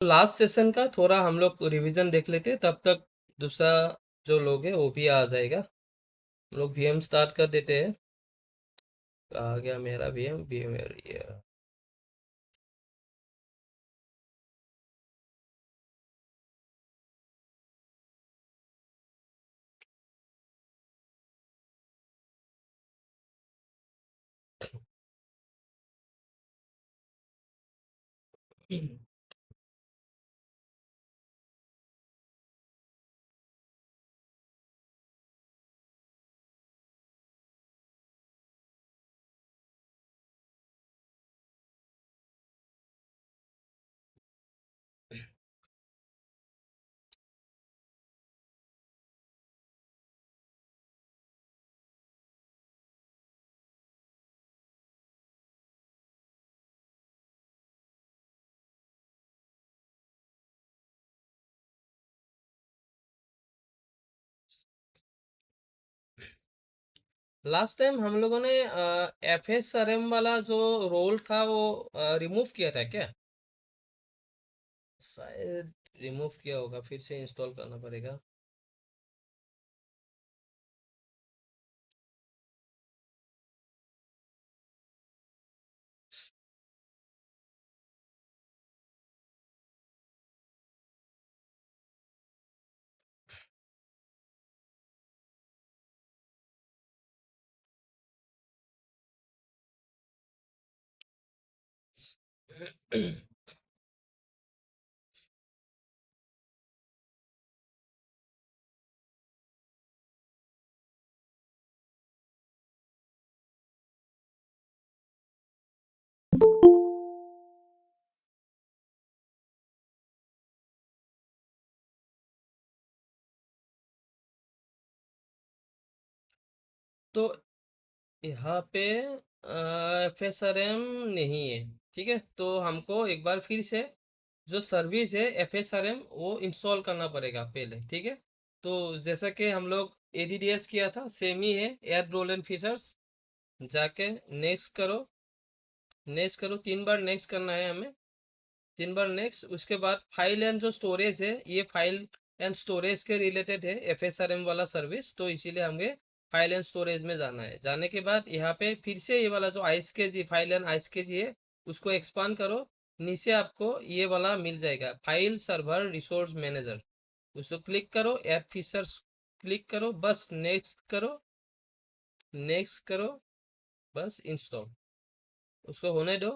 Last session का थोड़ा हम लोग रिवीजन देख लेते हैं, तब तक दूसरा जो लोग है वो भी आ जाएगा। हम लोग वीएम स्टार्ट कर देते हैं। आ गया मेरा VM VM area. Last time हम लोगों ने FSRM वाला जो रोल था वो रिमूव किया था क्या? शायद रिमूव किया होगा, फिर से इंस्टॉल करना पड़ेगा। तो यहाँ पे FSRM नहीं है। ठीक है, तो हमको एक बार फिर से जो सर्विस है FSRM वो इंस्टॉल करना पड़ेगा पहले। ठीक है, तो जैसा कि हम लोग ADDS किया था सेम ही है। एड रोल एंड फीचर्स जाके नेक्स्ट करो, नेक्स्ट करो, 3 बार नेक्स्ट करना है हमें, 3 बार नेक्स्ट। उसके बाद फाइल एंड जो स्टोरेज है, ये फाइल एंड स्टोरेज के रिलेटेड है FSRM वाला सर्विस, तो इसीलिए हमें फाइल एंड स्टोरेज में जाना है। जाने के बाद यहाँ पे फिर से ये वाला जो आईएसकेजी फाइल एंड आईएसकेजी है उसको एक्सपांड करो। नीचे आपको ये वाला मिल जाएगा, फाइल सर्वर रिसोर्स मैनेजर, उसको क्लिक करो, ऐप फीचर्स क्लिक करो, बस नेक्स्ट करो, नेक्स्ट करो, बस इंस्टॉल। उसको होने दो,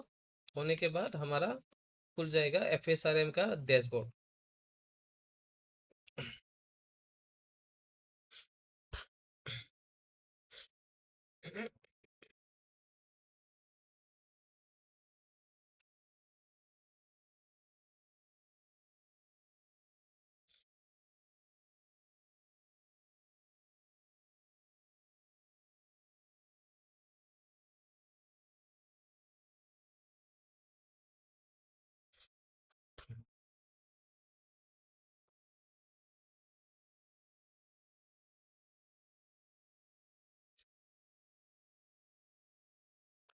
होने के बाद हमारा खुल जाएगा FSRM का डैशबोर्ड।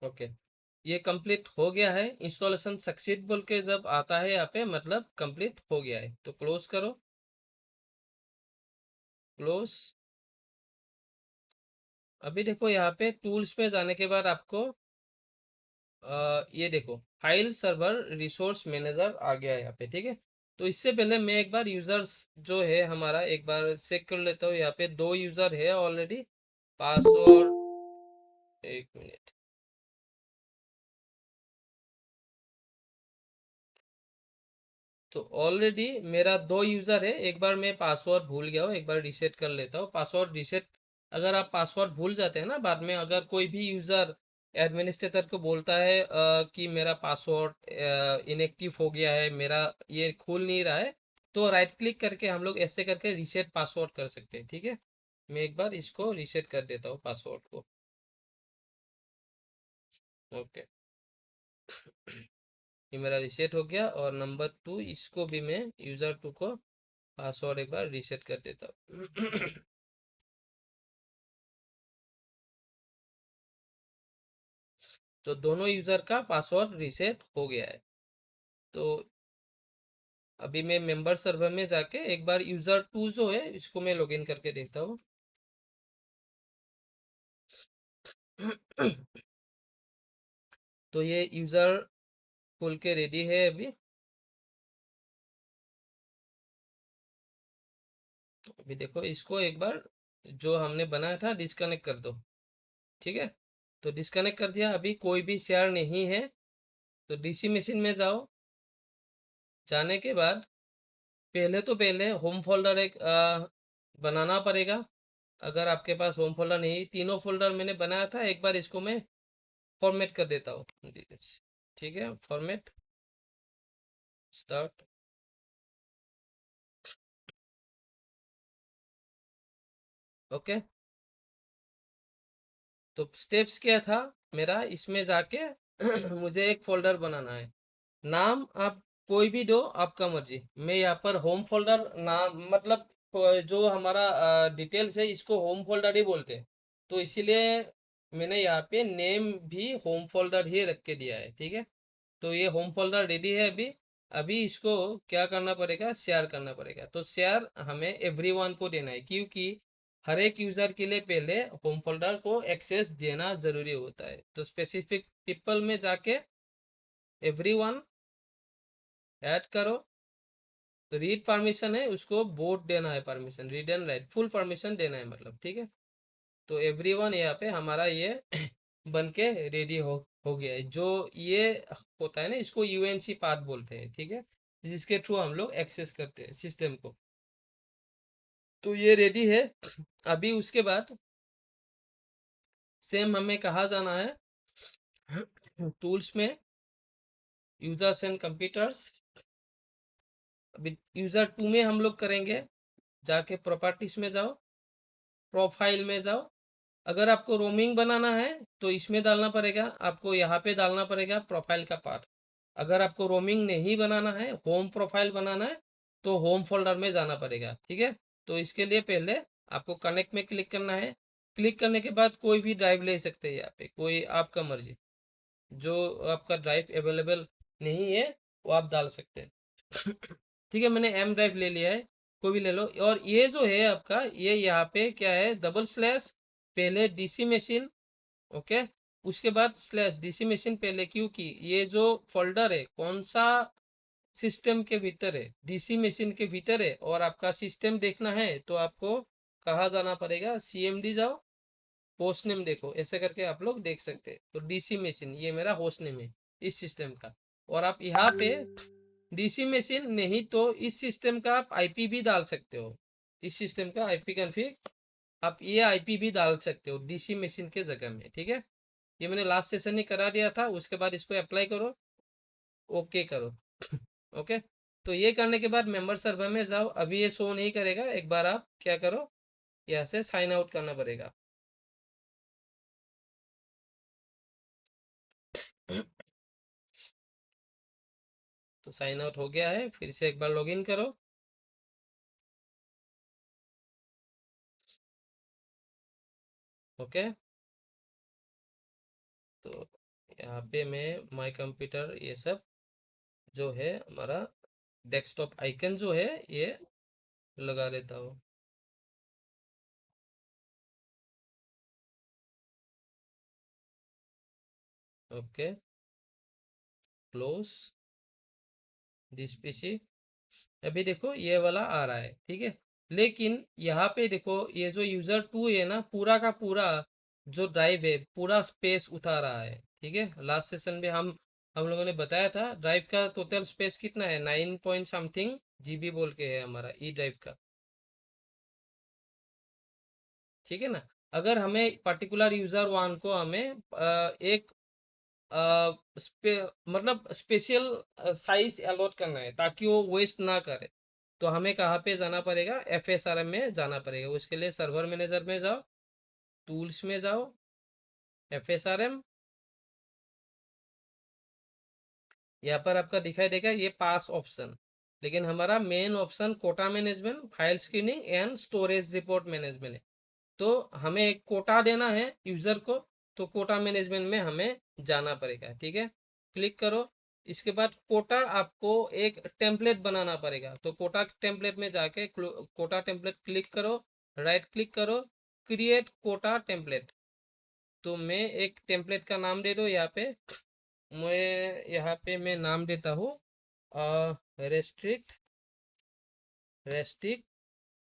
ओके, ये कंप्लीट हो गया है। इंस्टॉलेशन सक्सीड बोल के जब आता है यहाँ पे, मतलब कंप्लीट हो गया है। तो क्लोज करो, क्लोज। अभी देखो यहाँ पे टूल्स में जाने के बाद आपको ये देखो फाइल सर्वर रिसोर्स मैनेजर आ गया है यहाँ पे। ठीक है, तो इससे पहले मैं एक बार यूजर्स जो है हमारा एक बार चेक कर लेता हूँ। यहाँ पे 2 यूजर है ऑलरेडी। पासवर्ड, एक मिनट। तो ऑलरेडी मेरा 2 यूजर है। एक बार मैं पासवर्ड भूल गया हूँ, एक बार रिसेट कर लेता हूँ। पासवर्ड रिसेट, अगर आप पासवर्ड भूल जाते हैं ना बाद में, अगर कोई भी यूजर एडमिनिस्ट्रेटर को बोलता है कि मेरा पासवर्ड इनएक्टिव हो गया है, मेरा ये खुल नहीं रहा है, तो राइट क्लिक करके हम लोग ऐसे करके रिसेट पासवर्ड कर सकते हैं। ठीक है, मैं एक बार इसको रिसेट कर देता हूँ पासवर्ड को। ओके, ये मेरा रिसेट हो गया। और नंबर 2, इसको भी मैं यूजर 2 को पासवर्ड एक बार रीसेट कर देता हूँ। तो दोनों यूजर का पासवर्ड रीसेट हो गया है। तो अभी मैं मेंबर सर्वर में जाके एक बार यूजर टू जो है इसको मैं लॉगिन करके देखता हूँ। तो ये यूजर खोल के रेडी है अभी। अभी देखो इसको एक बार जो हमने बनाया था डिस्कनेक्ट कर दो। ठीक है, तो डिस्कनेक्ट कर दिया, अभी कोई भी शेयर नहीं है। तो डीसी मशीन में जाओ। जाने के बाद पहले होम फोल्डर एक बनाना पड़ेगा। अगर आपके पास होम फोल्डर नहीं, तीनों फोल्डर मैंने बनाया था, एक बार इसको मैं फॉर्मेट कर देता हूँ। ठीक है, फॉर्मेट स्टार्ट। ओके, तो स्टेप्स क्या था मेरा, इसमें जाके मुझे एक फोल्डर बनाना है। नाम आप कोई भी दो, आपका मर्जी। मैं यहाँ पर होम फोल्डर नाम मतलब जो हमारा डिटेल्स है इसको होम फोल्डर ही बोलते हैं, तो इसीलिए मैंने यहाँ पे नेम भी होम फोल्डर ही रख के दिया है। ठीक है, तो ये होम फोल्डर रेडी है अभी। अभी इसको क्या करना पड़ेगा, शेयर करना पड़ेगा। तो शेयर हमें एवरीवन को देना है, क्योंकि हर एक यूजर के लिए पहले होम फोल्डर को एक्सेस देना जरूरी होता है। तो स्पेसिफिक पीपल में जाके एवरीवन ऐड करो। तो रीड परमिशन है, उसको बोथ देना है permission, read and right full permission देना है मतलब। ठीक है, तो एवरीवन यहाँ पे हमारा ये बन के रेडी हो गया है। जो ये होता है ना, इसको यूएनसी पाथ बोलते हैं। ठीक है, जिसके थ्रू हम लोग एक्सेस करते हैं सिस्टम को। तो ये रेडी है। अभी उसके बाद सेम हमें कहाँ जाना है, टूल्स में, यूजर्स एंड कंप्यूटर्स। अभी यूजर टू में हम लोग करेंगे, जाके प्रॉपर्टीज में जाओ, प्रोफाइल में जाओ। अगर आपको रोमिंग बनाना है तो इसमें डालना पड़ेगा, आपको यहाँ पे डालना पड़ेगा प्रोफाइल का पार्ट। अगर आपको रोमिंग नहीं बनाना है, होम प्रोफाइल बनाना है, तो होम फोल्डर में जाना पड़ेगा। ठीक है, तो इसके लिए पहले आपको कनेक्ट में क्लिक करना है। क्लिक करने के बाद कोई भी ड्राइव ले सकते हैं यहाँ पे, कोई आपका मर्जी। जो आपका ड्राइव अवेलेबल नहीं है वो आप डाल सकते हैं। ठीक है, मैंने एम ड्राइव ले लिया है, कोई भी ले लो। और ये जो है आपका, ये यहाँ पे क्या है, डबल स्लैश, पहले डीसी मशीन। ओके, उसके बाद स्लैश डीसी मशीन पहले, क्योंकि ये जो फोल्डर है कौन सा सिस्टम के भीतर है, डीसी मशीन के भीतर है। और आपका सिस्टम देखना है तो आपको कहाँ जाना पड़ेगा, सीएमडी जाओ, होस्ट नेम देखो, ऐसे करके आप लोग देख सकते हैं। तो डीसी मशीन ये मेरा होस्ट नेम है इस सिस्टम का। और आप यहाँ पे डीसी मशीन नहीं तो इस सिस्टम का आप आईपी भी डाल सकते हो। इस सिस्टम का आईपी कॉन्फ़िग आप ये आईपी भी डाल सकते हो डीसी मशीन के जगह में। ठीक है, ये मैंने लास्ट सेशन ही करा दिया था। उसके बाद इसको अप्लाई करो, ओके करो। ओके, तो ये करने के बाद मेंबर सर्वर में जाओ। अभी ये शो नहीं करेगा, एक बार आप क्या करो, यहाँ से साइन आउट करना पड़ेगा। तो साइन आउट हो गया है, फिर से एक बार लॉगिन करो। ओके, तो यहाँ पे मैं माय कंप्यूटर ये सब जो है हमारा डेस्कटॉप आइकन जो है ये लगा लेता हूँ। Okay, close this PC. अभी देखो ये वाला आ रहा है। ठीक है, लेकिन यहाँ पे देखो ये जो यूजर टू है ना, पूरा का पूरा जो ड्राइव है पूरा स्पेस उठा रहा है। ठीक है, लास्ट सेशन में हम लोगों ने बताया था ड्राइव का टोटल स्पेस कितना है, 9 पॉइंट समथिंग जीबी बोल के है हमारा ई ड्राइव का। ठीक है ना, अगर हमें पर्टिकुलर यूजर वन को हमें एक मतलब स्पेशल साइज अलॉट करना है ताकि वो वेस्ट ना करे, तो हमें कहाँ पे जाना पड़ेगा, एफएसआरएम में जाना पड़ेगा। उसके लिए सर्वर मैनेजर में जाओ, टूल्स में जाओ, एफएसआरएम। यहाँ पर आपका दिखाई देगा ये पास ऑप्शन, लेकिन हमारा main option quota management, file screening and storage report management है। तो हमें एक कोटा देना है यूजर को, तो कोटा मैनेजमेंट में हमें जाना पड़ेगा। ठीक है, क्लिक करो। इसके बाद कोटा आपको एक टेम्पलेट बनाना पड़ेगा। तो कोटा टेम्पलेट में जाके कोटा टेम्पलेट क्लिक करो, राइट क्लिक करो, क्रिएट कोटा टेम्पलेट। तो मैं एक टेम्पलेट का नाम दे दो यहाँ पे। मैं नाम देता हूँ रेस्ट्रिक्ट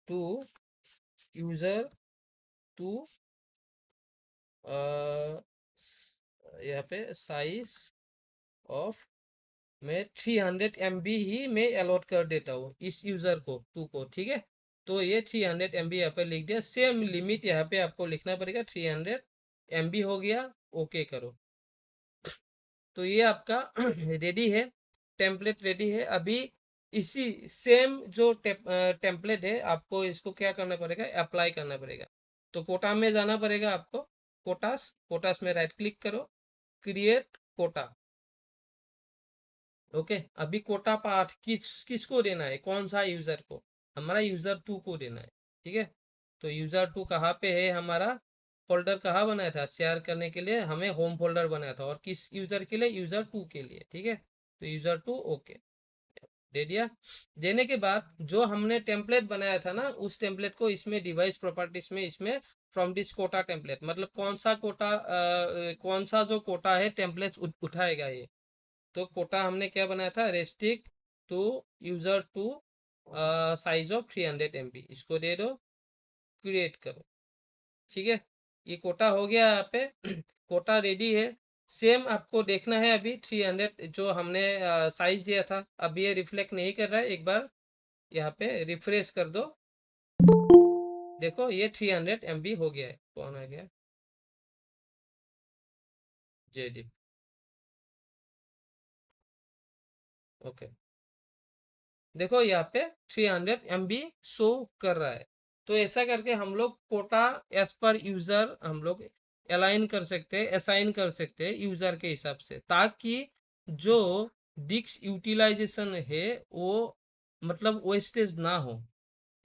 टू यूजर टू यहाँ पे साइज ऑफ मैं 300 MB ही मैं अलॉट कर देता हूँ इस यूजर को टू को, ठीक है। तो ये 300 MB यहाँ पे लिख दिया। सेम लिमिट यहाँ पे आपको लिखना पड़ेगा, 300 MB हो गया, ओके करो। तो ये आपका रेडी है, टेम्पलेट रेडी है। अभी इसी सेम जो टेम्पलेट है आपको इसको क्या करना पड़ेगा, अप्लाई करना पड़ेगा। तो कोटा में जाना पड़ेगा आपको, कोटास में राइट क्लिक करो, क्रिएट कोटा। ओके, अभी कोटा पार्ट किसको देना है, कौन सा यूजर को, हमारा यूजर टू को देना है, ठीक है। तो यूजर टू कहाँ पे है, हमारा फोल्डर कहाँ बनाया था, शेयर करने के लिए हमें होम फोल्डर बनाया था, और किस यूजर के लिए, यूजर टू के लिए, ठीक है। तो यूजर टू ओके दे दिया। देने के बाद जो हमने टेम्पलेट बनाया था ना, उस टेम्पलेट को इसमें डिवाइस प्रॉपर्टीज में इसमें फ्रॉम दिस कोटा टेम्पलेट, मतलब कौन सा कोटा कौन सा जो कोटा है टेम्पलेट उठाएगा ये। तो कोटा हमने क्या बनाया था, restrict to user to size of 300 MB, इसको दे दो, क्रिएट करो, ठीक है। ये कोटा हो गया यहाँ पे कोटा रेडी है। सेम आपको देखना है, अभी 300 जो हमने साइज दिया था, अभी ये रिफ्लेक्ट नहीं कर रहा है। एक बार यहाँ पे रिफ्रेश कर दो, देखो ये 300 MB हो गया है। कौन आ गया, जेडी, ओके। देखो यहाँ पे 300 MB शो कर रहा है। तो ऐसा करके हम लोग कोटा एज पर यूजर हम लोग अलाइन कर सकते हैं, असाइन कर सकते हैं यूजर के हिसाब से, ताकि जो डिस्क यूटिलाइजेशन है वो मतलब वेस्टेज ना हो।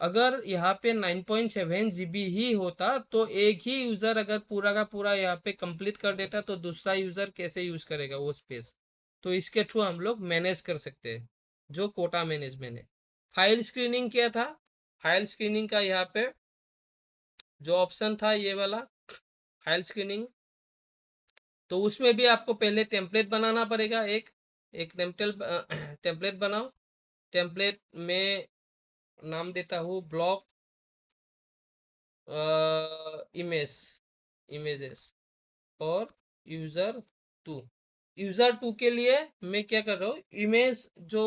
अगर यहाँ पे 9.7 GB ही होता तो एक ही यूजर अगर पूरा का पूरा यहाँ पे कंप्लीट कर देता तो दूसरा यूजर कैसे यूज करेगा वो स्पेस। तो इसके थ्रू हम लोग मैनेज कर सकते हैं, जो कोटा मैनेजमेंट है। फाइल स्क्रीनिंग क्या था, फाइल स्क्रीनिंग का यहाँ पे जो ऑप्शन था ये वाला फाइल स्क्रीनिंग, तो उसमें भी आपको पहले टेम्पलेट बनाना पड़ेगा। एक टेम्पलेट बनाओ। टेम्पलेट में नाम देता हूँ ब्लॉक इमेजेस और यूजर टू के लिए मैं क्या कर रहा हूँ, इमेज जो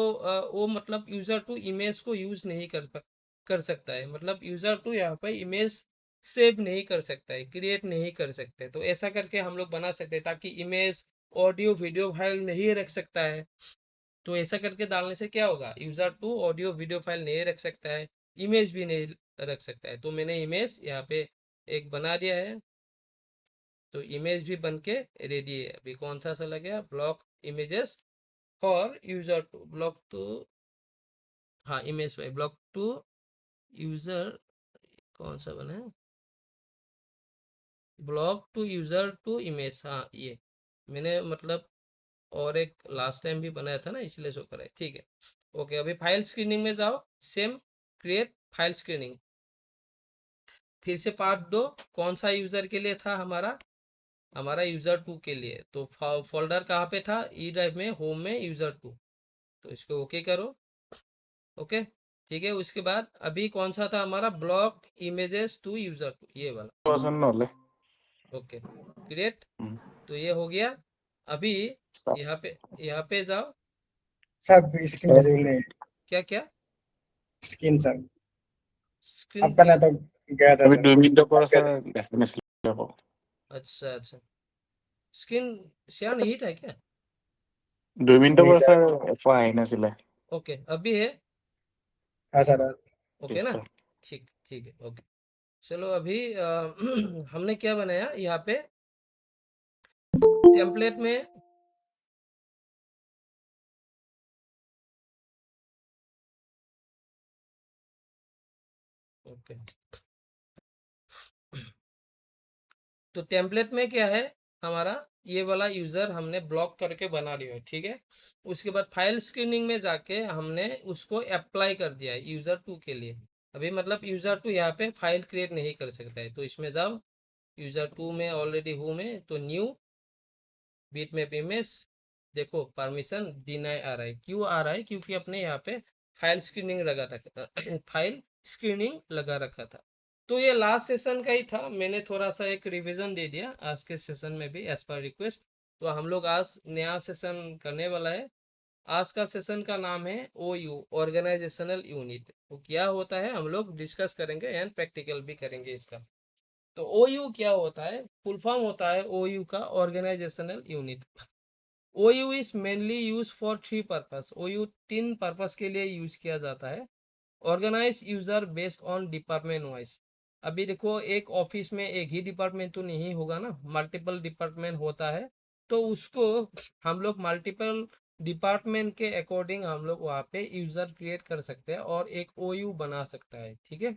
वो मतलब यूजर टू इमेज को यूज नहीं कर सकता है, मतलब यूजर टू यहाँ पर इमेज सेव नहीं कर सकता है, क्रिएट नहीं कर सकते। तो ऐसा करके हम लोग बना सकते हैं ताकि इमेज ऑडियो वीडियो फाइल नहीं रख सकता है। तो ऐसा करके डालने से क्या होगा, user to audio video file नहीं रख सकता है, इमेज भी नहीं रख सकता है। तो मैंने इमेज यहाँ पे एक बना दिया है। तो इमेज भी बन के रेडी है। अभी कौन सा लगेगा, block images for user two, block two, हाँ image file block to user, कौन सा बना है, block to user to image, हाँ ये मैंने मतलब और एक लास्ट टाइम भी बनाया था ना, इसलिए शो करा है, ठीक है। ओके, अभी फाइल स्क्रीनिंग में जाओ, सेम क्रिएट फाइल स्क्रीनिंग, फिर से पार्ट दो, कौन सा यूजर के लिए था, हमारा यूजर टू के लिए। तो फोल्डर कहाँ पे था, ई ड्राइव में, होम में यूजर टू। तो इसको ओके करो, ओके ठीक है। उसके बाद अभी कौन सा था हमारा, block images to user to, ये वाला, ओके क्रिएट। तो ये हो गया। अभी यहाँ पे जाओ, सब स्क्रीन विजिबल नहीं है, क्या क्या स्क्रीन सर स्क्रीन आपका ना किस, तो गया था আমি सर। 2 মিনিট পর স্যার এসএমএস লিখব। अच्छा अच्छा, स्क्रीन शेयर नहीं था क्या, 2 মিনিট नहीं পর सर, স্যার পাই না ছিল। ओके अभी है, हाँ सर। ओके ना, স্যার ठीक ठीक है, ओके। चलो अभी हमने क्या बनाया यहाँ पे टेम्पलेट में, ओके। तो टेम्पलेट में क्या है हमारा, ये वाला यूजर हमने ब्लॉक करके बना लिया है, ठीक है। उसके बाद फाइल स्क्रीनिंग में जाके हमने उसको अप्लाई कर दिया है यूजर 2 के लिए। अभी मतलब यूजर 2 यहाँ पे फाइल क्रिएट नहीं कर सकता है, तो इसमें जाओ, यूजर 2 में ऑलरेडी हूँ मैं, तो न्यू बिटमैप इमेज, देखो परमिशन डिनाई आ रहा है। क्यों आ रहा है? क्योंकि अपने यहाँ पे फाइल स्क्रीनिंग लगा रखा था फाइल स्क्रीनिंग लगा रखा था। तो ये लास्ट सेशन का ही था, मैंने थोड़ा सा एक रिवीजन दे दिया आज के सेशन में भी एज पर रिक्वेस्ट। तो हम लोग आज नया सेशन करने वाला है। आज का सेशन का नाम है OU, ऑर्गेनाइजेशनल यूनिट। तो क्या होता है हम लोग डिस्कस करेंगे एंड प्रैक्टिकल भी करेंगे इसका। तो OU क्या होता है? फुल फॉर्म होता है OU का, organizational unit. OU is mainly use for 3 purpose. OU 3 purpose के लिए यूज किया जाता है। Organize user based on department wise. अभी देखो, एक ऑफिस में एक ही डिपार्टमेंट तो नहीं होगा ना, मल्टीपल डिपार्टमेंट होता है। तो उसको हम लोग मल्टीपल डिपार्टमेंट के अकॉर्डिंग हम लोग वहाँ पे यूजर क्रिएट कर सकते हैं और एक OU बना सकता है, ठीक है।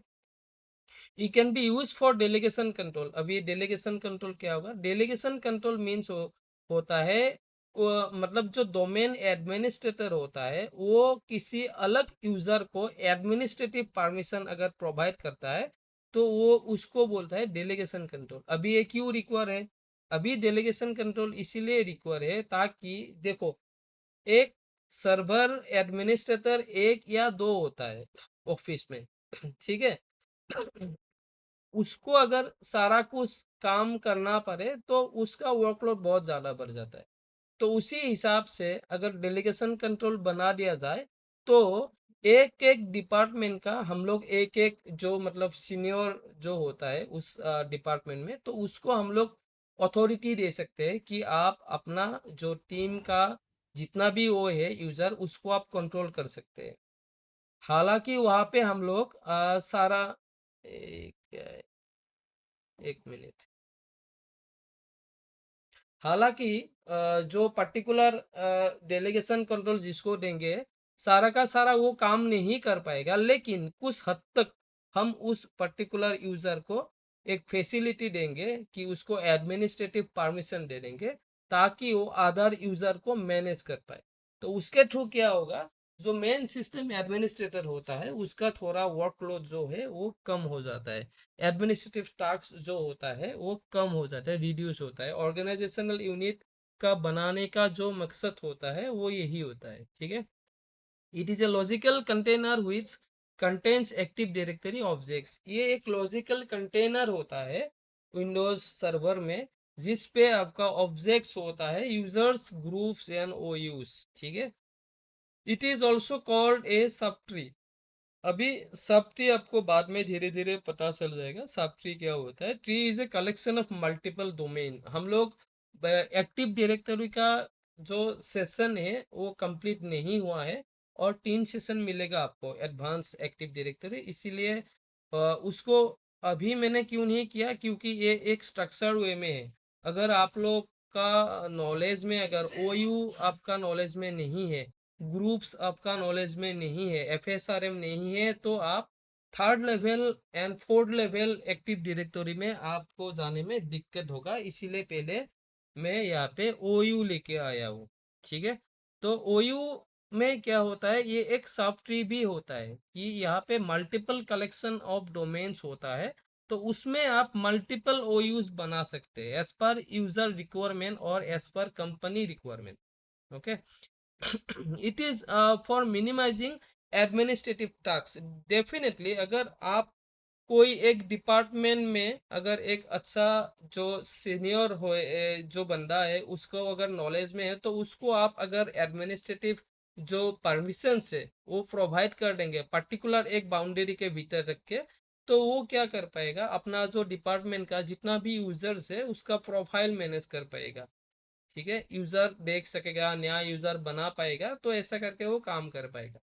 ये can be use for delegation control. अभी डेलीगेशन कंट्रोल क्या होगा? डेलीगेशन कंट्रोल मीन्स होता है मतलब जो डोमेन एडमिनिस्ट्रेटर होता है वो किसी अलग यूजर को एडमिनिस्ट्रेटिव परमिशन अगर प्रोवाइड करता है तो वो उसको बोलता है डेलीगेशन कंट्रोल। अभी ये क्यों रिक्वायर है? अभी डेलीगेशन कंट्रोल इसीलिए रिक्वायर है ताकि देखो, एक सर्वर एडमिनिस्ट्रेटर एक या दो होता है ऑफिस में ठीक है। उसको अगर सारा कुछ काम करना पड़े तो उसका वर्कलोड बहुत ज़्यादा बढ़ जाता है। तो उसी हिसाब से अगर डेलीगेशन कंट्रोल बना दिया जाए तो एक एक डिपार्टमेंट का हम लोग एक एक जो मतलब सीनियर जो होता है उस डिपार्टमेंट में, तो उसको हम लोग अथॉरिटी दे सकते हैं कि आप अपना जो टीम का जितना भी वो है यूजर उसको आप कंट्रोल कर सकते हैं। हालांकि वहाँ पे हम लोग सारा एक, एक मिनट, हालांकि जो पर्टिकुलर डेलीगेशन कंट्रोल जिसको देंगे सारा का सारा वो काम नहीं कर पाएगा, लेकिन कुछ हद तक हम उस पर्टिकुलर यूजर को एक फैसिलिटी देंगे कि उसको एडमिनिस्ट्रेटिव परमिशन दे देंगे ताकि वो अदर यूजर को मैनेज कर पाए। तो उसके थ्रू क्या होगा, जो मेन सिस्टम एडमिनिस्ट्रेटर होता है उसका थोड़ा वर्कलोड जो है वो कम हो जाता है। एडमिनिस्ट्रेटिव टास्क जो होता है वो कम हो जाता है, रिड्यूस होता है। ऑर्गेनाइजेशनल यूनिट का बनाने का जो मकसद होता है वो यही होता है, ठीक है। It is a logical container which contains active directory objects. ये एक लॉजिकल कंटेनर होता है विंडोज सर्वर में जिस पे आपका ऑब्जेक्ट्स होता है, यूजर्स, ग्रुप्स एंड OUs, ठीक है। It is also called a sub tree. अभी सब ट्री आपको बाद में धीरे धीरे पता चल जाएगा सब ट्री क्या होता है। Tree is a collection of multiple domain. हम लोग एक्टिव डायरेक्टरी का जो सेशन है वो कंप्लीट नहीं हुआ है और 3 सेशन मिलेगा आपको एडवांस एक्टिव डायरेक्टरी, इसीलिए उसको अभी मैंने क्यों नहीं किया, क्योंकि ये एक स्ट्रक्चर्ड वे में है। अगर आप लोग का नॉलेज में, अगर OU आपका नॉलेज में नहीं है, ग्रुप्स आपका नॉलेज में नहीं है, FSRM नहीं है, तो आप third level and fourth level active directory में आपको जाने में दिक्कत होगा। इसीलिए पहले मैं यहाँ पे OU लेके आया हूँ, ठीक है। तो OU में क्या होता है, ये एक सब ट्री भी होता है कि यहाँ पे मल्टीपल कलेक्शन ऑफ डोमेन्स होता है। तो उसमें आप मल्टीपल OUs बना सकते हैं एज पर यूजर रिक्वायरमेंट और as per company requirement, okay. It is for minimizing administrative task. Definitely अगर आप कोई एक डिपार्टमेंट में अगर एक अच्छा जो सीनियर हो जो बंदा है उसको अगर नॉलेज में है तो उसको आप अगर एडमिनिस्ट्रेटिव जो परमिशन है वो प्रोवाइड कर देंगे पर्टिकुलर एक बाउंड्री के भीतर रख के, तो वो क्या कर पाएगा, अपना जो डिपार्टमेंट का जितना भी यूजर्स है उसका प्रोफाइल मैनेज कर पाएगा, ठीक है। यूजर देख सकेगा, नया यूजर बना पाएगा, तो ऐसा करके वो काम कर पाएगा,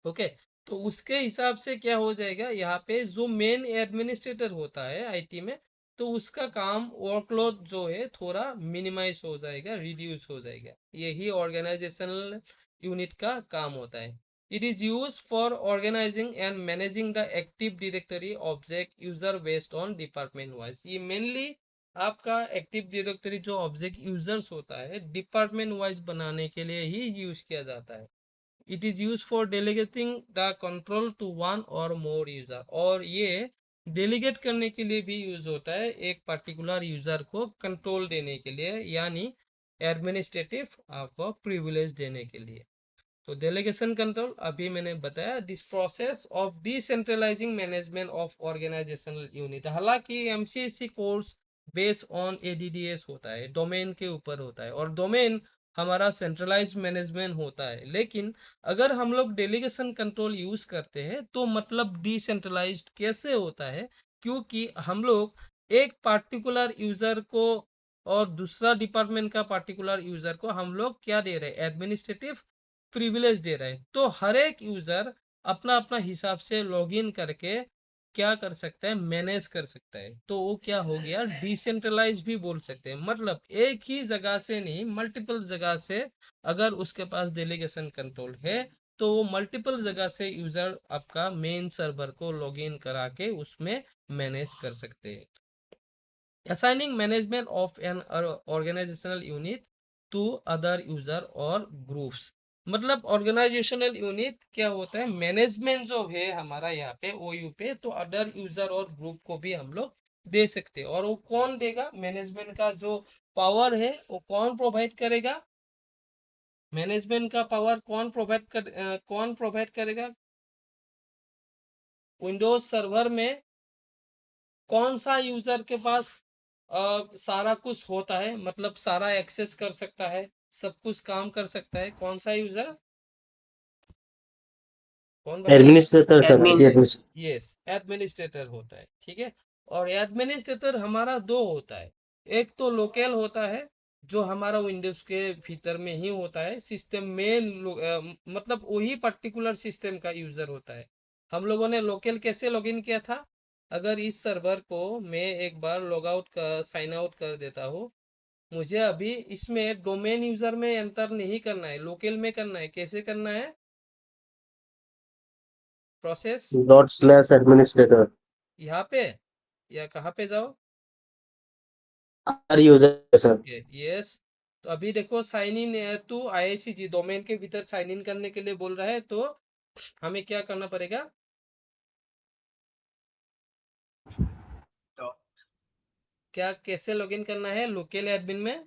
ओके। तो उसके हिसाब से क्या हो जाएगा, यहाँ पे जो मेन एडमिनिस्ट्रेटर होता है IT में, तो उसका काम वर्कलोड जो है थोड़ा मिनिमाइज हो जाएगा, रिड्यूस हो जाएगा। यही ऑर्गेनाइजेशनल यूनिट का काम होता है। It is use for organizing and managing the active directory object user based on department wise. ये मेनली आपका एक्टिव डायरेक्टरी जो ऑब्जेक्ट यूजर्स होता है डिपार्टमेंट वाइज बनाने के लिए ही यूज किया जाता है। It is use for delegating the control to one और मोर यूजर, और ये डेलीगेट करने के लिए भी यूज होता है एक पर्टिकुलर यूजर को कंट्रोल देने के लिए, यानी एडमिनिस्ट्रेटिव आपको प्रिविलेज देने के लिए। तो डेलीगेशन कंट्रोल अभी मैंने बताया, this process of decentralizing management of organizational unit. हालांकि MCSC course based on ADDS होता है, डोमेन के ऊपर होता है, और डोमेन हमारा सेंट्रलाइज मैनेजमेंट होता है, लेकिन अगर हम लोग डेलीगेशन कंट्रोल यूज करते हैं तो मतलब डिसेंट्रलाइज्ड कैसे होता है, क्योंकि हम लोग एक पार्टिकुलर यूजर को और दूसरा डिपार्टमेंट का पार्टिकुलर यूजर को हम लोग क्या दे रहे हैं, एडमिनिस्ट्रेटिव प्रिविलेज दे रहे हैं। तो हर एक यूजर अपना अपना हिसाब से लॉगिन करके क्या कर सकता है, मैनेज कर सकता है। तो वो क्या हो गया, डिसेंट्रलाइज भी बोल सकते हैं, मतलब एक ही जगह से नहीं मल्टीपल जगह से अगर उसके पास डेलीगेशन कंट्रोल है तो वो मल्टीपल जगह से यूजर आपका मेन सर्वर को लॉगिन करा के उसमें मैनेज कर सकते हैं। assigning management of an organizational unit to other user और groups, मतलब ऑर्गेनाइजेशनल यूनिट क्या होता है, मैनेजमेंट जो है हमारा यहाँ पे ओयू पे, तो अदर यूजर और ग्रुप को भी हम लोग दे सकते हैं। और वो कौन देगा, मैनेजमेंट का जो पावर है वो कौन प्रोवाइड करेगा, मैनेजमेंट का पावर कौन प्रोवाइड करेगा, विंडोज सर्वर में कौन सा यूजर के पास सारा कुछ होता है, मतलब सारा एक्सेस कर सकता है, सब कुछ काम कर सकता है, कौन सा यूजर, कौन बताएगा, एडमिनिस्ट्रेटर सर, यस एडमिनिस्ट्रेटर होता है, ठीक है। और एडमिनिस्ट्रेटर हमारा दो होता है, एक तो लोकल होता है जो हमारा विंडोज के भीतर में ही होता है, सिस्टम में मतलब वही पर्टिकुलर सिस्टम का यूजर होता है। हम लोगों ने लोकल कैसे लॉगिन किया था, अगर इस सर्वर को मैं एक बार लॉग आउट कर साइन आउट कर देता हूँ, मुझे अभी इसमें डोमेन यूजर में एंटर नहीं करना है, लोकल में करना है। कैसे करना है प्रोसेस, ./administrator यहाँ पे या कहाँ पे जाओ, हर यूजर सर। यस। तो अभी देखो साइन इन टू आईआईसीजी डोमेन के भीतर साइन इन करने के लिए बोल रहा है, तो हमें क्या करना पड़ेगा, क्या कैसे लॉगिन करना है, लोकल एडमिन में,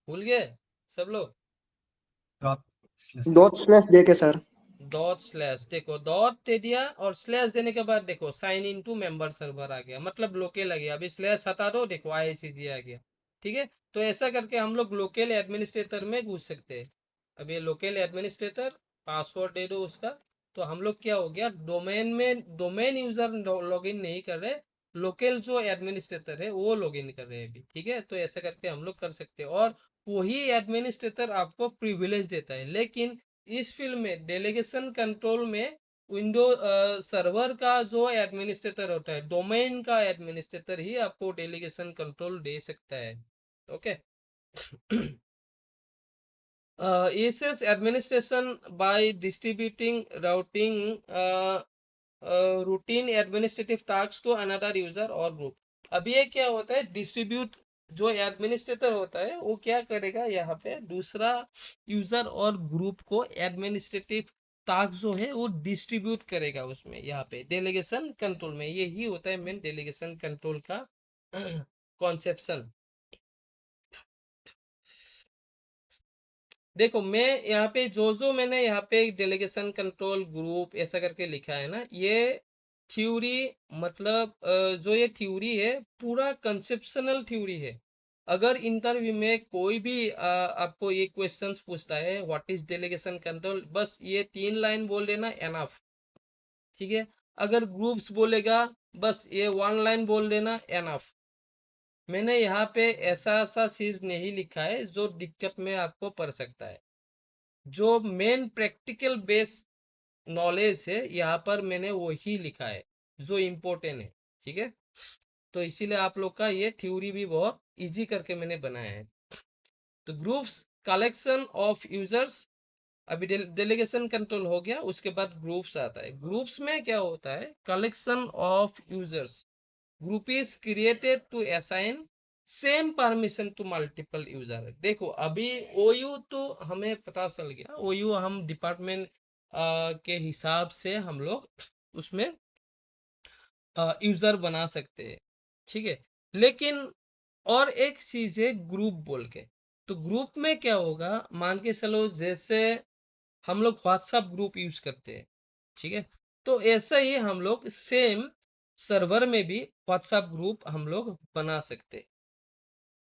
भूल गए सब लोग, / दे के सर। डॉट स्लैश, देखो डॉट दे दिया और स्लैश देने के बाद देखो sign in to member server आ गया, मतलब लोकल आ गया। अभी स्लैश हटा दो, देखो आईआईसीजी आ गया, ठीक है। तो ऐसा करके हम लोग लोकल एडमिनिस्ट्रेटर में घुस सकते हैं। अब ये लोकल एडमिनिस्ट्रेटर पासवर्ड दे दो उसका, तो हम लोग क्या हो गया, डोमेन में डोमेन यूजर लॉगिन नहीं कर रहे, लोकल जो एडमिनिस्ट्रेटर है वो लॉगिन कर रहे हैं अभी, ठीक है। तो ऐसा करके हम लोग कर सकते हैं, और वही एडमिनिस्ट्रेटर आपको प्रिविलेज देता है। लेकिन इस फील्ड में डेलीगेशन कंट्रोल में विंडो सर्वर का जो एडमिनिस्ट्रेटर होता है, डोमेन का एडमिनिस्ट्रेटर ही आपको डेलीगेशन कंट्रोल दे सकता है, okay. ESS administration by distributing routing routine administrative tasks to another user और group। अब ये क्या होता है, डिस्ट्रीब्यूट जो एडमिनिस्ट्रेटर होता है वो क्या करेगा, यहाँ पे दूसरा यूजर और ग्रुप को एडमिनिस्ट्रेटिव टास्क जो है वो डिस्ट्रीब्यूट करेगा उसमें, यहाँ पे डेलीगेशन कंट्रोल में। यही होता है मेन डेलीगेशन कंट्रोल का कॉन्सेप्शन। देखो मैं यहाँ पे जो मैंने यहाँ पे डेलीगेशन कंट्रोल ग्रुप ऐसा करके लिखा है ना, ये थ्योरी, मतलब जो ये थ्योरी है पूरा कंसेप्शनल थ्योरी है। अगर इंटरव्यू में कोई भी आपको ये क्वेश्चंस पूछता है व्हाट इज डेलीगेशन कंट्रोल, बस ये 3 लाइन बोल देना एनफ, ठीक है। अगर ग्रुप्स बोलेगा बस ये 1 लाइन बोल देना एनफ। मैंने यहाँ पे ऐसा चीज नहीं लिखा है जो दिक्कत में आपको पड़ सकता है। जो मेन प्रैक्टिकल बेस नॉलेज है यहाँ पर मैंने वही लिखा है जो इम्पोर्टेंट है, ठीक है। तो इसीलिए आप लोग का ये थ्योरी भी बहुत इजी करके मैंने बनाया है। तो ग्रुप्स कलेक्शन ऑफ यूजर्स, अभी डेलीगेशन कंट्रोल हो गया, उसके बाद ग्रुप्स आता है। ग्रुप्स में क्या होता है, collection of users, group is created to assign same permission to multiple user. देखो अभी ओयू तो हमें पता चल गया, ओयू हम डिपार्टमेंट के हिसाब से हम लोग उसमें यूजर बना सकते हैं, ठीक है। लेकिन और एक चीज है ग्रुप बोल के। तो ग्रुप में क्या होगा, मान के चलो जैसे हम लोग व्हाट्सएप ग्रुप यूज करते हैं, ठीक है। तो ऐसा ही हम लोग सेम सर्वर में भी व्हाट्सएप ग्रुप हम लोग बना सकते हैं,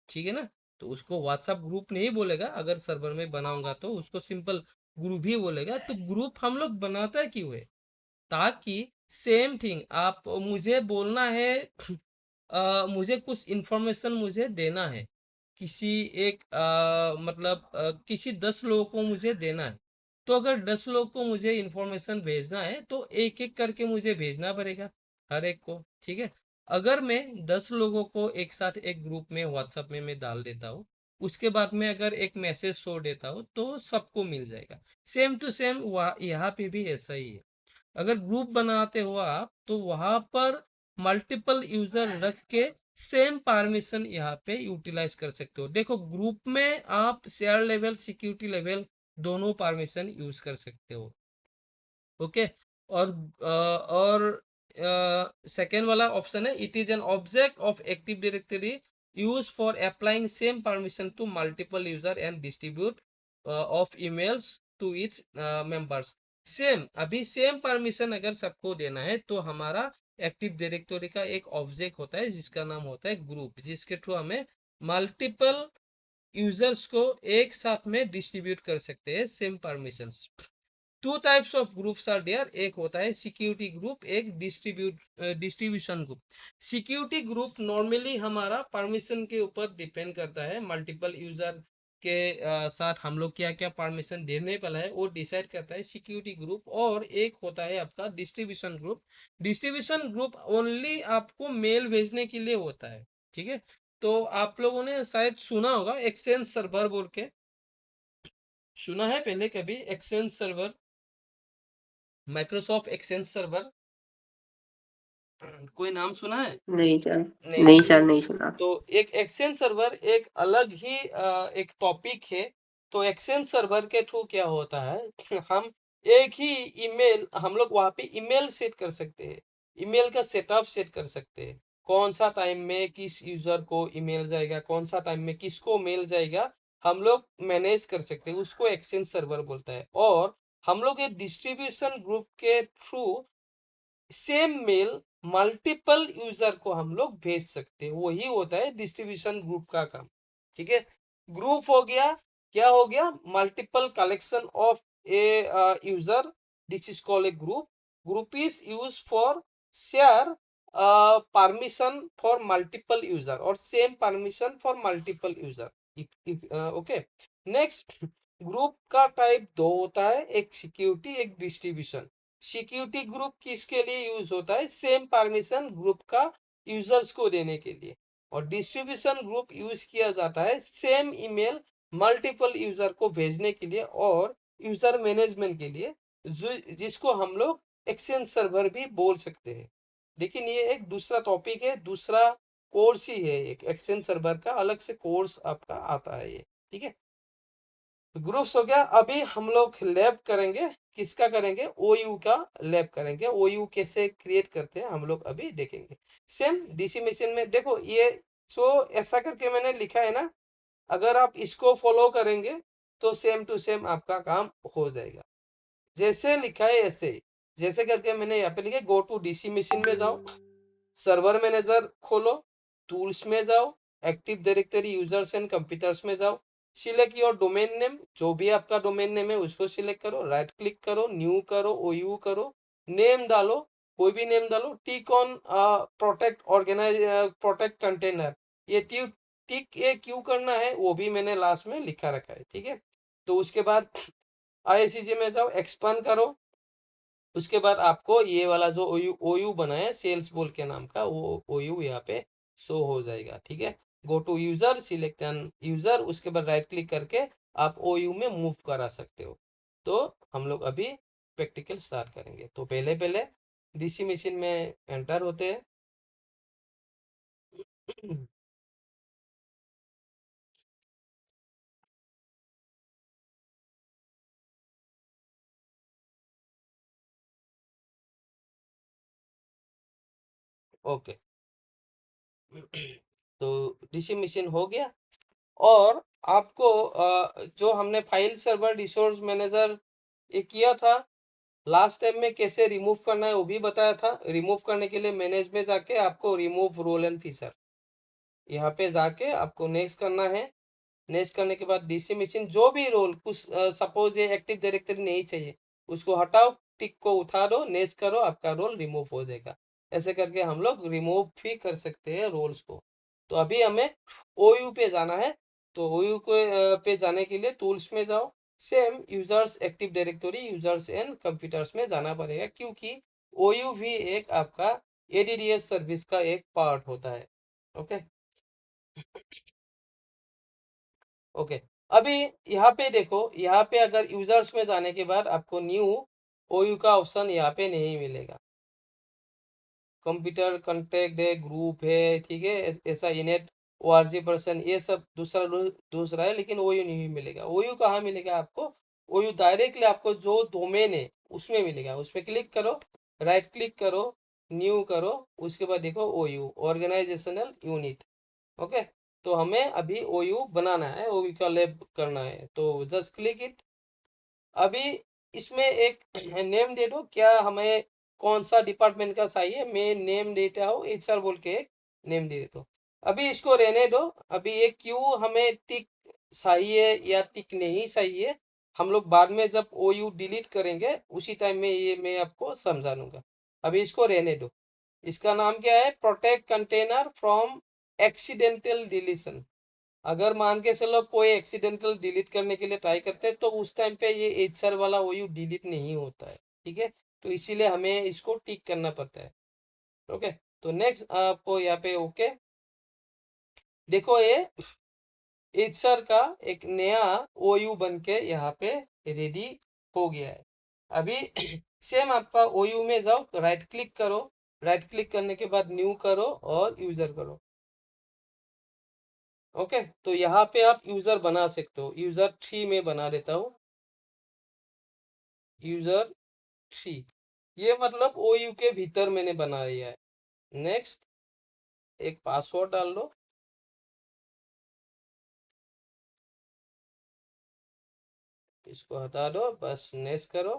ठीक है ना। तो उसको व्हाट्सएप ग्रुप नहीं बोलेगा, अगर सर्वर में बनाऊंगा तो उसको सिंपल ग्रुप ही बोलेगा। तो ग्रुप हम लोग बनाता क्यों है, ताकि सेम थिंग आप मुझे बोलना है मुझे कुछ इंफॉर्मेशन मुझे देना है, किसी एक मतलब किसी 10 लोगों को मुझे देना है। तो अगर 10 लोगों को मुझे इंफॉर्मेशन भेजना है तो एक एक करके मुझे भेजना पड़ेगा हर एक को, ठीक है। अगर मैं 10 लोगों को एक साथ एक ग्रुप में व्हाट्सएप में मैं डाल देता हूँ, उसके बाद में अगर एक मैसेज छोड़ देता हूँ तो सबको मिल जाएगा। सेम टू सेम यहाँ पे भी ऐसा ही है। अगर ग्रुप बनाते हो आप तो वहां पर मल्टीपल यूजर रख के सेम परमिशन यहाँ पे यूटिलाइज कर सकते हो। देखो ग्रुप में आप शेयर लेवल सिक्योरिटी लेवल दोनों परमिशन यूज कर सकते हो, ओके। और सेकेंड वाला ऑप्शन है, it is an object of active directory use for applying same permission to multiple user and distribute of emails to its members. Same अभी same permission अगर सबको देना है तो हमारा एक्टिव डायरेक्टरी का एक ऑब्जेक्ट होता है जिसका नाम होता है ग्रुप, जिसके थ्रू हमें मल्टीपल यूजर्स को एक साथ में डिस्ट्रीब्यूट कर सकते हैं same permissions. Two types of groups are there, एक होता है सिक्योरिटी ग्रुप, एक distribution group. Security group normally हमारा परमिशन के ऊपर डिपेंड करता है, मल्टीपल यूजर के साथ हम लोग क्या क्या परमिशन देने वाला है वो डिसाइड करता है सिक्योरिटी ग्रुप। और एक होता है आपका distribution group. Distribution group only आपको मेल भेजने के लिए होता है, ठीक है। तो आप लोगों ने शायद सुना होगा एक्सचेंज सर्वर बोल के, सुना है पहले कभी exchange server, Microsoft exchange server, कोई नाम सुना है? नहीं सर। नहीं नहीं सुना। सर, नहीं सुना। तो एक एक्सचेंज सर्वर एक अलग ही एक टॉपिक है। तो एक्सचेंज सर्वर के थ्रू क्या होता है हम एक ही ईमेल, हम लोग वहाँ पे ईमेल सेट कर सकते हैं, ईमेल का सेटअप सेट कर सकते हैं, कौन सा टाइम में किस यूजर को ईमेल जाएगा, कौन सा टाइम में किसको मेल जाएगा, हम लोग मैनेज कर सकते हैं, उसको एक्सचेंज सर्वर बोलता है। और हम लोग एक डिस्ट्रीब्यूशन ग्रुप के through same mail multiple user को हम लोग भेज सकते हैं, वही होता है डिस्ट्रीब्यूशन ग्रुप का काम, ठीक है। ग्रुप हो गया, क्या हो गया, multiple collection of a user, this is called a group. Group is use for share permission for multiple user और same permission for multiple user, okay. Next, group का टाइप दो होता है, एक सिक्योरिटी एक डिस्ट्रीब्यूशन। सिक्योरिटी ग्रुप किसके लिए use होता है, सेम परमिशन ग्रुप का यूजर्स को देने के लिए। और डिस्ट्रीब्यूशन ग्रुप यूज किया जाता है सेम ईमेल मल्टीपल यूजर को भेजने के लिए और यूजर मैनेजमेंट के लिए, जिसको हम लोग एक्सचेंज सर्वर भी बोल सकते हैं। लेकिन ये एक दूसरा टॉपिक है, दूसरा कोर्स ही है, एक एक्सचेंज सर्वर का अलग से कोर्स आपका आता है ये, ठीक है। ग्रुप्स हो गया। अभी हम लोग लैब करेंगे, किसका करेंगे, ओयू का लैब करेंगे। ओयू कैसे क्रिएट करते हैं हम लोग अभी देखेंगे। सेम डीसी मशीन में देखो ये जो ऐसा करके मैंने लिखा है ना, अगर आप इसको फॉलो करेंगे तो सेम टू सेम आपका काम हो जाएगा। जैसे लिखा है ऐसे ही, जैसे करके मैंने यहाँ पे लिखा गो टू डीसी मशीन में जाओ, सर्वर मैनेजर खोलो, टूल्स में जाओ, active directory users and computers में जाओ, सिलेक्ट योर डोमेन नेम, जो भी आपका डोमेन नेम है उसको सिलेक्ट करो, राइट क्लिक करो, न्यू करो, ओयू करो, नेम डालो, कोई भी नेम डालो, tick on protect organize protect container, ये टिक ये क्यों करना है वो भी मैंने लास्ट में लिखा रखा है, ठीक है। तो उसके बाद आईएससी में जाओ, एक्सपांड करो, उसके बाद आपको ये वाला जो ओयू बना है सेल्स बोल के नाम का, वो ओयू यहाँ पे शो हो जाएगा, ठीक है। Go to user, select an user, उसके बाद राइट क्लिक करके आप ओयू में मूव करा सकते हो। तो हम लोग अभी प्रैक्टिकल स्टार्ट करेंगे। तो पहले डीसी मशीन में एंटर होते हैं, ओके। तो डीसी मशीन हो गया। और आपको जो हमने फाइल सर्वर रिसोर्स मैनेजर ये किया था लास्ट टाइम में, कैसे रिमूव करना है वो भी बताया था। रिमूव करने के लिए मैनेज में जाके आपको रिमूव रोल एंड फीचर यहाँ पे जाके आपको नेक्स्ट करना है। नेक्स्ट करने के बाद डीसी मशीन जो भी रोल, कुछ सपोज ये एक्टिव डायरेक्टरी नहीं चाहिए, उसको हटाओ, टिक को उठा दो, नेक्स्ट करो, आपका रोल रिमूव हो जाएगा। ऐसे करके हम लोग रिमूव भी कर सकते हैं रोल्स को। तो अभी हमें ओयू पे जाना है। तो ओयू को पे जाने के लिए टूल्स में जाओ, same users active directory users and computers में जाना पड़ेगा, क्योंकि ओयू भी एक आपका एडीडीएस सर्विस का एक पार्ट होता है। Okay okay. अभी यहाँ पे देखो, यहाँ पे अगर यूजर्स में जाने के बाद आपको न्यू ओयू का ऑप्शन यहाँ पे नहीं मिलेगा। कंप्यूटर कांटेक्ट है, ग्रुप है, ठीक है, ऐसा इनेट ओआरजी पर्सन, ये सब दूसरा है, लेकिन ओयू नहीं मिलेगा। ओयू कहाँ मिलेगा आपको? ओयू डायरेक्टली आपको जो डोमेन है उसमें मिलेगा। उस पर क्लिक करो, राइट क्लिक करो, न्यू करो, उसके बाद देखो ओयू ऑर्गेनाइजेशनल यूनिट। ओके। तो हमें अभी ओयू बनाना है, ओयू का लैब करना है, तो जस्ट क्लिक इट। अभी इसमें एक नेम दे दो, क्या हमें कौन सा डिपार्टमेंट का चाहिए। मैं नेम देता हूँ एचआर बोल के, एक नेम दे देता हूँ। अभी इसको रहने दो। अभी ये क्यों हमें टिक चाहिए या टिक नहीं चाहिए, हम लोग बाद में जब ओयू डिलीट करेंगे उसी टाइम में ये मैं आपको समझा दूंगा। अभी इसको रहने दो। इसका नाम क्या है? Protect container from accidental deletion. अगर मान के चलो कोई एक्सीडेंटल डिलीट करने के लिए ट्राई करते हैं तो उस टाइम पे ये एचआर वाला ओयू डिलीट नहीं होता है, ठीक है। तो इसीलिए हमें इसको टिक करना पड़ता है। ओके। तो नेक्स्ट आपको यहाँ पे ओके, देखो ये एचआर का एक नया ओयू बन के यहाँ पे रेडी हो गया है। अभी सेम आपका ओयू में जाओ, राइट क्लिक करो, राइट क्लिक करने के बाद न्यू करो और यूजर करो। ओके। तो यहाँ पे आप यूजर बना सकते हो। यूजर 3 में बना देता हूँ, यूजर 3। ये मतलब ओयू के भीतर मैंने बना लिया है। नेक्स्ट, एक पासवर्ड डाल लो, इसको हटा दो, बस नेक्स्ट करो,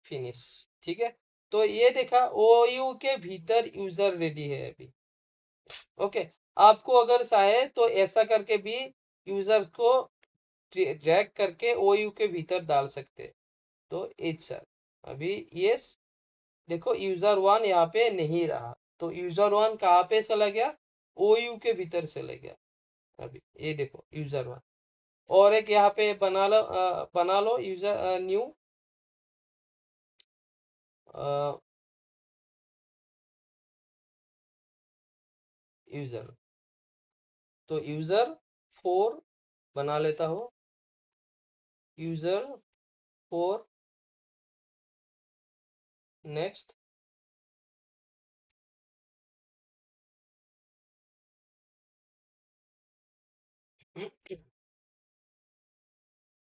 फिनिश। ठीक है। तो ये देखा, ओयू के भीतर यूजर रेडी है अभी। ओके। आपको अगर चाहे तो ऐसा करके भी यूजर को ड्रैग करके ओयू के भीतर डाल सकते हैं। तो एचआर अभी यस, देखो यूजर 1 यहाँ पे नहीं रहा, तो यूजर 1 कहाँ पे चला गया? ओयू के भीतर चला गया। अभी ये देखो यूजर 1। और एक यहाँ पे बना लो यूजर न्यू यूजर। तो यूजर 4 बना लेता हूँ, यूजर 4। Next,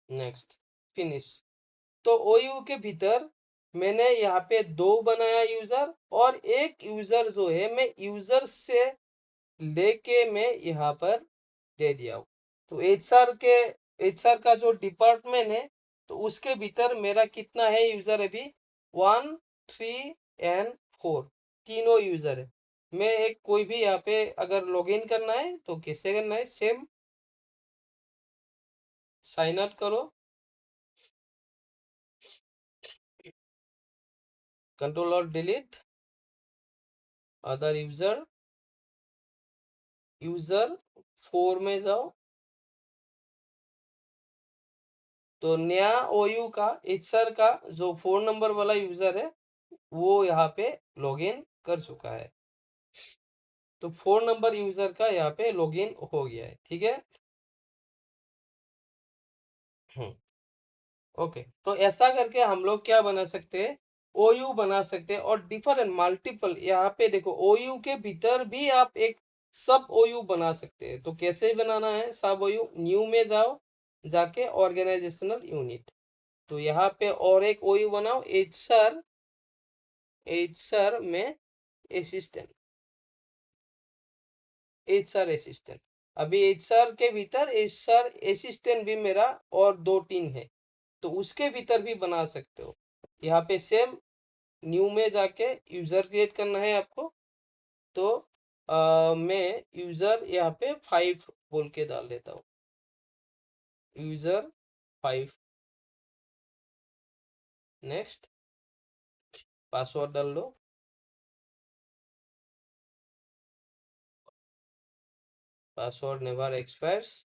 next, finish. तो ओयू के भीतर मैंने यहाँ पे 2 बनाया यूजर, और एक यूजर जो है मैं यूजर से लेके मैं यहाँ पर दे दिया हूँ। तो एचआर का जो डिपार्टमेंट है, तो उसके भीतर मेरा कितना है यूजर अभी? 1, 3 एंड 4, तीनों यूजर है। मैं एक कोई भी यहाँ पे अगर लॉगिन करना है तो कैसे करना है? सेम साइन अप करो, कंट्रोल और डिलीट, अदर यूजर, यूजर 4 में जाओ। तो नया ओयू का एचआर का जो 4 नंबर वाला यूजर है वो यहाँ पे लॉगिन कर चुका है। तो 4 नंबर यूजर का यहाँ पे लॉगिन हो गया है, ठीक है। ओके। तो ऐसा करके हम लोग क्या बना सकते हैं? ओयू बना सकते हैं। और डिफरेंट मल्टीपल यहाँ पे देखो, ओयू के भीतर भी आप एक सब ओयू बना सकते हैं। तो कैसे बनाना है सब ओयू? न्यू में जाओ, जाके ऑर्गेनाइजेशनल यूनिट, तो यहाँ पे और एक ओयू बनाओ, एचआर में असिस्टेंट, एचआर असिस्टेंट। अभी एचआर के भीतर एचआर असिस्टेंट भी मेरा और 2-3 है, तो उसके भीतर भी बना सकते हो। यहाँ पे सेम न्यू में जाके यूजर क्रिएट करना है आपको, तो मैं यूजर यहाँ पे 5 बोल के डाल देता हूँ, यूजर 5। नेक्स्ट, पासवर्ड डाल लो, password never expires.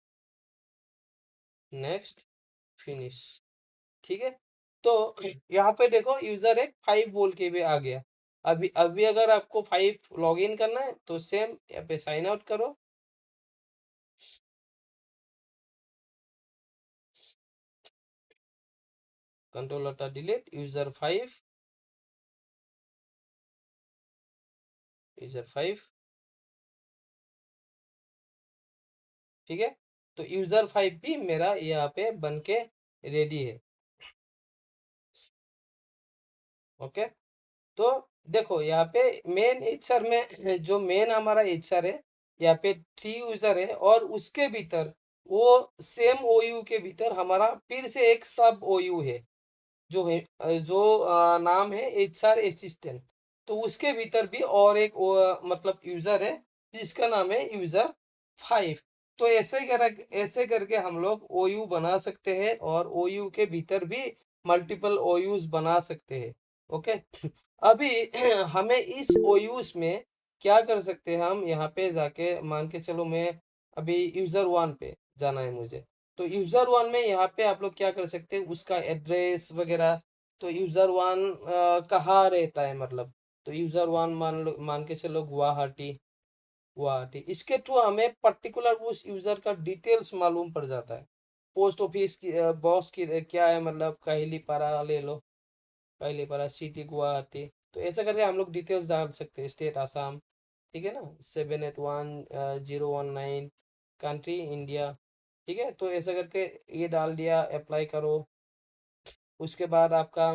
Next, finish. ठीक है, तो यहाँ पे देखो यूजर एक 5 बोल के भी आ गया। अभी अभी अगर आपको 5 लॉग इन करना है तो सेम यहाँ पे साइन आउट करो, control alter delete, user 5, user 5। ठीक है, तो यूजर 5 भी मेरा यहाँ पे बन के रेडी है। ओके, तो देखो यहाँ पे मेन एचआर में जो मेन हमारा एचआर है, यहाँ पे 3 यूजर है, और उसके भीतर वो सेम ओयू के भीतर हमारा फिर से एक सब ओयू है, जो है नाम है एचआर असिस्टेंट। तो उसके भीतर भी और एक मतलब यूजर है जिसका नाम है यूजर 5। तो ऐसे करके हम लोग ओयू बना सकते हैं, और ओयू के भीतर भी मल्टीपल ओयूज बना सकते हैं। ओके, अभी हमें इस ओयूज में क्या कर सकते हैं, हम यहाँ पे जाके मान के चलो मैं अभी यूजर 1 पे जाना है मुझे, तो यूजर 1 में यहाँ पे आप लोग क्या कर सकते हैं, उसका एड्रेस वगैरह। तो यूजर 1 कहाँ रहता है, मतलब तो यूजर 1 मान के चलो गुवाहाटी, गुवाहाटी। इसके थ्रू हमें पर्टिकुलर उस यूजर का डिटेल्स मालूम पड़ जाता है। पोस्ट ऑफिस की बॉस की क्या है, मतलब कहलीपारा ले लो, कहलीपारा सिटी गुवाहाटी। तो ऐसा करके हम लोग डिटेल्स डाल सकते हैं, स्टेट आसाम, ठीक है ना, 781019, कंट्री इंडिया। ठीक है, तो ऐसा करके ये डाल दिया, अप्लाई करो। उसके बाद आपका